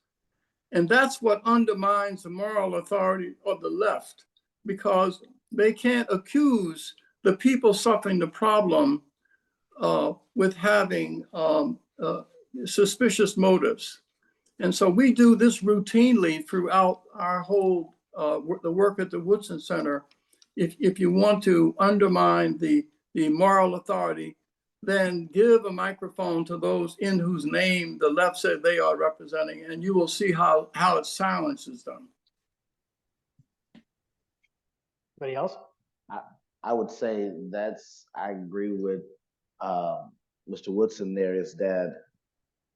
And that's what undermines the moral authority of the left, because they can't accuse the people suffering the problem with having suspicious motives. And so we do this routinely throughout our whole, the work at the Woodson Center. If you want to undermine the moral authority then give a microphone to those in whose name the left said they are representing, and you will see how it silences them. Anybody else? I would say I agree with Mr. Woodson there, is that,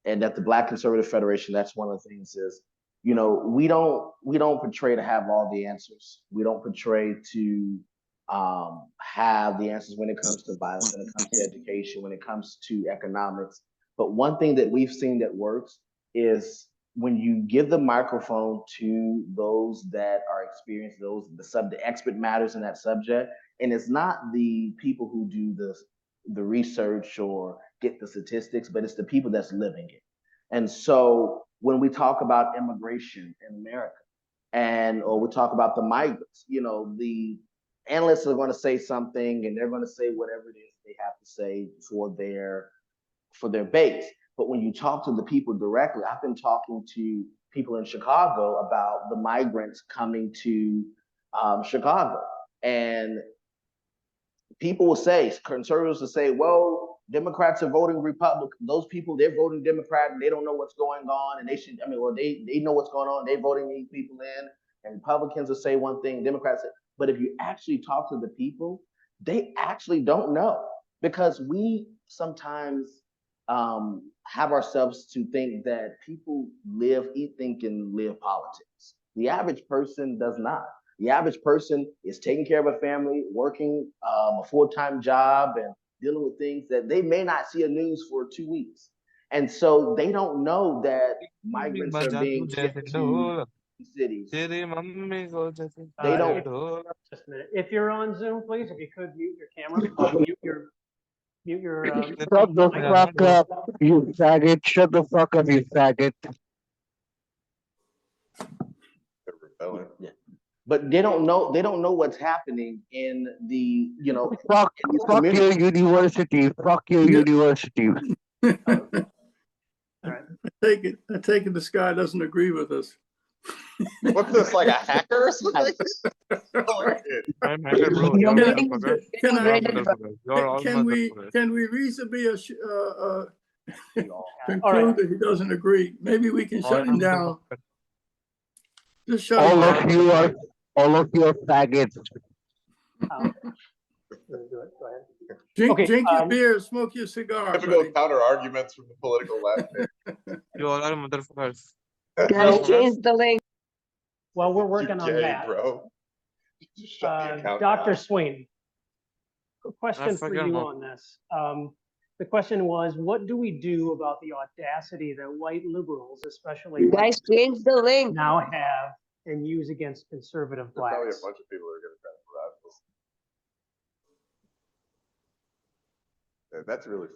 and at the Black Conservative Federation, that's one of the things is, you know, we don't portray to have all the answers. We don't portray to have the answers when it comes to violence, when it comes to education, when it comes to economics. But one thing that we've seen that works is when you give the microphone to those that are experienced, the expert matters in that subject, and it's not the people who do the research or get the statistics, but it's the people that's living it. And so when we talk about immigration in America, or we talk about the migrants, you know, the analysts are going to say something, and they're going to say whatever it is they have to say for their base. But when you talk to the people directly, I've been talking to people in Chicago about the migrants coming to Chicago, and people will say, conservatives will say, well, Democrats are voting Republican. Those people, they're voting Democrat, and they don't know what's going on, and they know what's going on. They're voting these people in, and Republicans will say one thing, Democrats say, but if you actually talk to the people, they actually don't know, because we sometimes have ourselves to think that people eat, think, and live politics. The average person does not. The average person is taking care of a family, working a full-time job, and dealing with things that they may not see a news for 2 weeks. And so they don't know that migrants are being shipped to cities. They don't. Just a minute. If you're on Zoom, please, if you could mute your camera, mute your. Shut the fuck up, you faggot. Shut the fuck up, you faggot. They're rebelling. Yeah. But they don't know what's happening in the, you know, fuck your university. Fuck your university. All right. I take it this guy doesn't agree with us. What's this, like a hacker or something? Can we reasonably conclude that he doesn't agree? Maybe we can shut him down. Just shut him down. All of you are faggots. Drink your beer, smoke your cigar. Typical counter arguments from the political left. You all are motherfuckers. Guys, change the link. Well, we're working on that. Bro. Just shut the account Dr. down. Swain, a question for you on this. The question was, what do we do about the audacity that white liberals, especially Guys, change the link. now have and use against conservative blacks? Probably a bunch of people are going to try to harass us. That's really.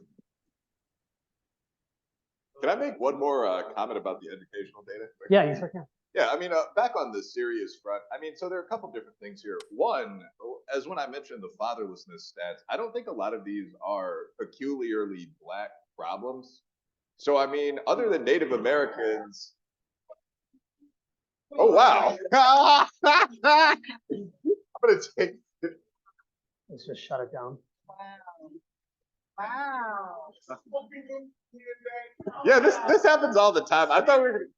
Can I make one more comment about the educational data? Yeah, you sure can. Yeah, I mean, back on the serious front, I mean, so there are a couple different things here. One, as when I mentioned the fatherlessness stats, I don't think a lot of these are peculiarly black problems. So, I mean, other than Native Americans. Oh, wow. I'm going to take. Let's just shut it down. Wow. Yeah, this happens all the time. I thought we were.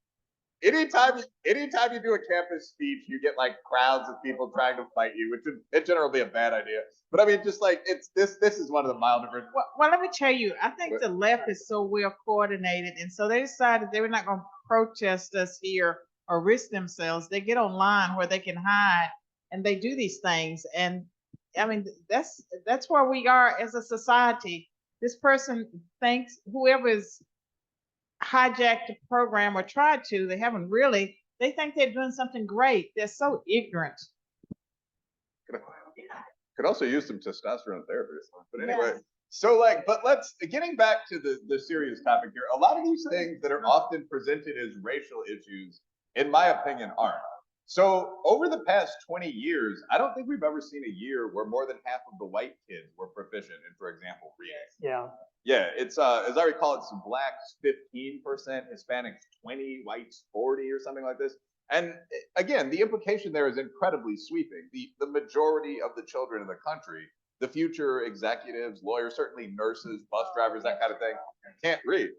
Anytime you do a campus speech, you get like crowds of people trying to fight you, which is in general be a bad idea. But I mean, just like this is one of the milder versions. Well, let me tell you, I think the left is so well coordinated, and so they decided they were not going to protest us here or risk themselves. They get online where they can hide, and they do these things. And I mean, that's where we are as a society. This person thinks whoever is hijacked the program or tried to, they haven't really, they think they're doing something great. They're so ignorant. Could also use some testosterone therapy or something. But anyway, so like, but getting back to the serious topic here, a lot of these things that are often presented as racial issues, in my opinion, aren't. So over the past 20 years, I don't think we've ever seen a year where more than half of the white kids were proficient in, for example, reading. Yeah. Yeah, it's as I recall, it's blacks 15%, Hispanics 20%, whites 40%, or something like this. And again, the implication there is incredibly sweeping. The majority of the children in the country the future executives, lawyers, certainly nurses, bus drivers, that kind of thing, can't read.